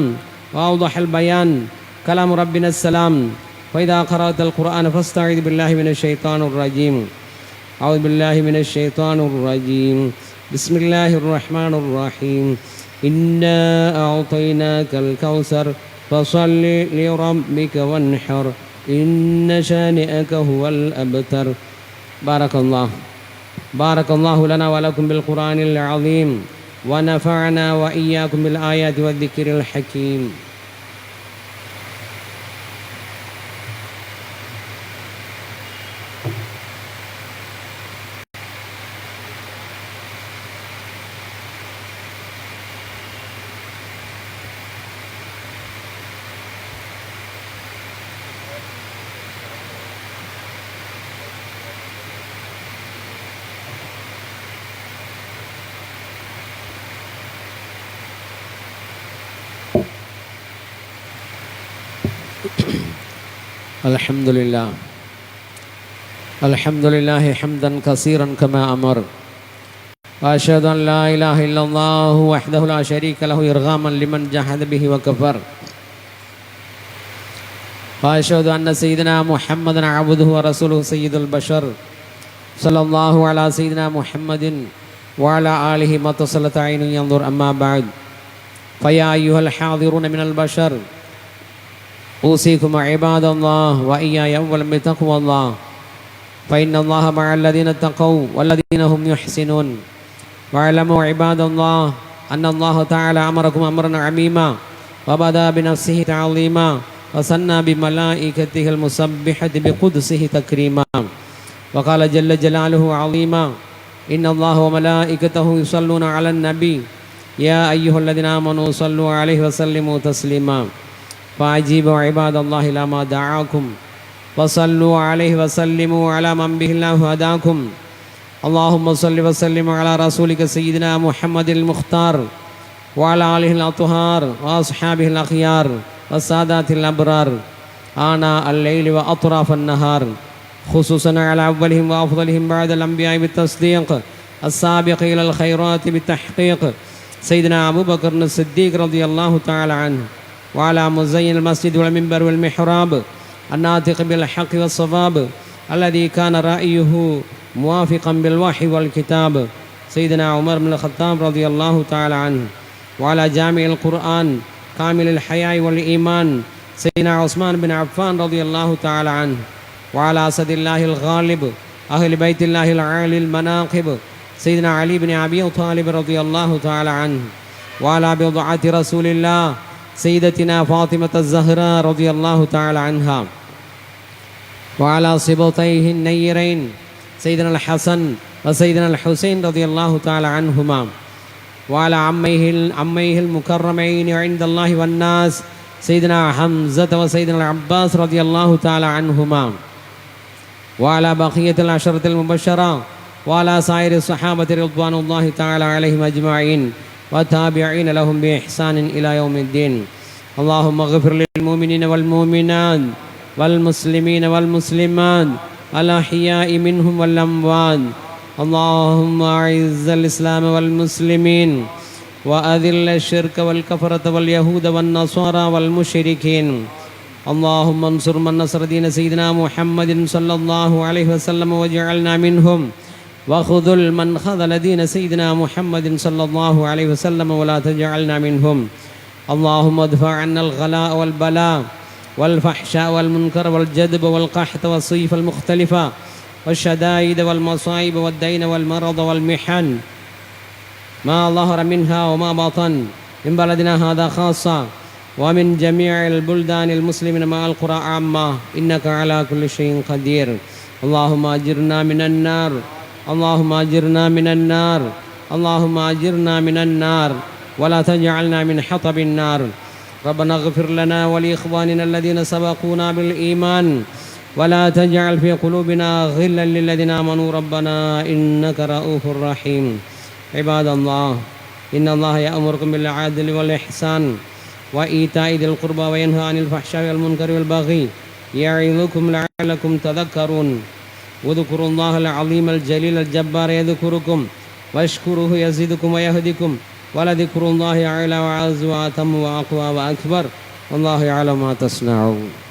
وأوضح البيان كلام ربنا السلام. فإذا قرأت القرآن فاستعذ بالله من الشيطان الرجيم. أعوذ بالله من الشيطان الرجيم. بسم الله الرحمن الرحيم. إنا أعطيناك الكوثر فصل لربك وانحر إن شانئك هو الأبتر. بارك الله لنا ولكم بالقرآن العظيم ونفعنا وإياكم بالآيات والذكر الحكيم. الحمد لله حمدا كثيرا كما أمر. وأشهد أن لا إله إلا الله وحده لا شريك له إرغاما لمن جحد به وكفر. وأشهد أن سيدنا محمدا عبده ورسوله سيد البشر صلى الله على سيدنا محمد وعلى آله ما تصلت عين ينظر. أما بعد، فيا أيها الحاضرون من البشر، أوصيكم عباد الله وإياي أولا بتقوى الله، فإن الله مع الذين اتقوا والذين هم يحسنون. واعلموا عباد الله أن الله تعالى أمركم أمرا عميما وبدأ بنفسه تعظيما وثنى بملائكته المسبحة بقدسه تكريما وقال جل جلاله عظيما إن الله وملائكته يصلون على النبي يا أيها الذين آمنوا صلوا عليه وسلموا تسليما فأجيبوا عباد الله لما دعاكم وصلوا عليه وسلموا على من به الله هداكم اللهم صل وسلم على رسولك سيدنا محمد المختار وعلى آله الأطهار وأصحابه الأخيار والسادات الأبرار آناء الليل وأطراف النهار خصوصا على أولهم وأفضلهم بعد الأنبياء بالتصديق السابق إلى الخيرات بالتحقيق سيدنا أبو بكر الصديق رضي الله تعالى عنه وعلى مزين المسجد والمنبر والمحراب الناطق بالحق والصواب الذي كان رأيه موافقا بالوحي والكتاب سيدنا عمر بن الخطاب رضي الله تعالى عنه وعلى جامع القرآن كامل الحياء والإيمان سيدنا عثمان بن عفان رضي الله تعالى عنه وعلى أسد الله الغالب أهل بيت الله العالي المناقب سيدنا علي بن أبي طالب رضي الله تعالى عنه وعلى بضعة رسول الله سيدتنا فاطمة الزهراء رضي الله تعالى عنها وعلى صبطيه النيرين سيدنا الحسن وسيدنا الحسين رضي الله تعالى عنهما وعلى عميه المكرمين عند الله والناس سيدنا حمزة وسيدنا العباس رضي الله تعالى عنهما وعلى بقية العشرة المبشرة وعلى سائر الصحابة رضوان الله تعالى عليهم أجمعين والتابعين لهم بإحسان إلى يوم الدين اللهم اغفر للمؤمنين والمؤمنات والمسلمين والمسلمات الأحياء منهم والأموات اللهم أعز الإسلام والمسلمين وأذل الشرك والكفرة واليهود والنصارى والمشركين اللهم انصر من نصر دين سيدنا محمد صلى الله عليه وسلم واجعلنا منهم وخذل من خذل دين سيدنا محمد صلى الله عليه وسلم ولا تجعلنا منهم اللهم ادفع عنا الغلاء والبلاء والفحشاء والمنكر والجدب والقحط والصيف المختلفة والشدائد والمصائب والدين والمرض والمحن ما ظهر منها وما بطن من بلدنا هذا خاصة ومن جميع البلدان المسلمين مع القرى عامة إنك على كل شيء قدير اللهم أجرنا من النار اللهم أجرنا من النار اللهم أجرنا من النار ولا تجعلنا من حطب النار ربنا اغفر لنا ولإخواننا الذين سبقونا بالإيمان ولا تجعل في قلوبنا غلا للذين آمنوا ربنا إنك رؤوف رحيم عباد الله إن الله يأمركم بالعدل والإحسان وإيتاء ذي القربى وينهى عن الفحشاء والمنكر والبغي يعظكم لعلكم تذكرون واذكروا الله العظيم الجليل الجبار يذكركم واشكروه يزدكم ويهدكم ولذكر الله أعلى وأعز وأتم وأقوى وأكبر والله يعلم ما تصنعون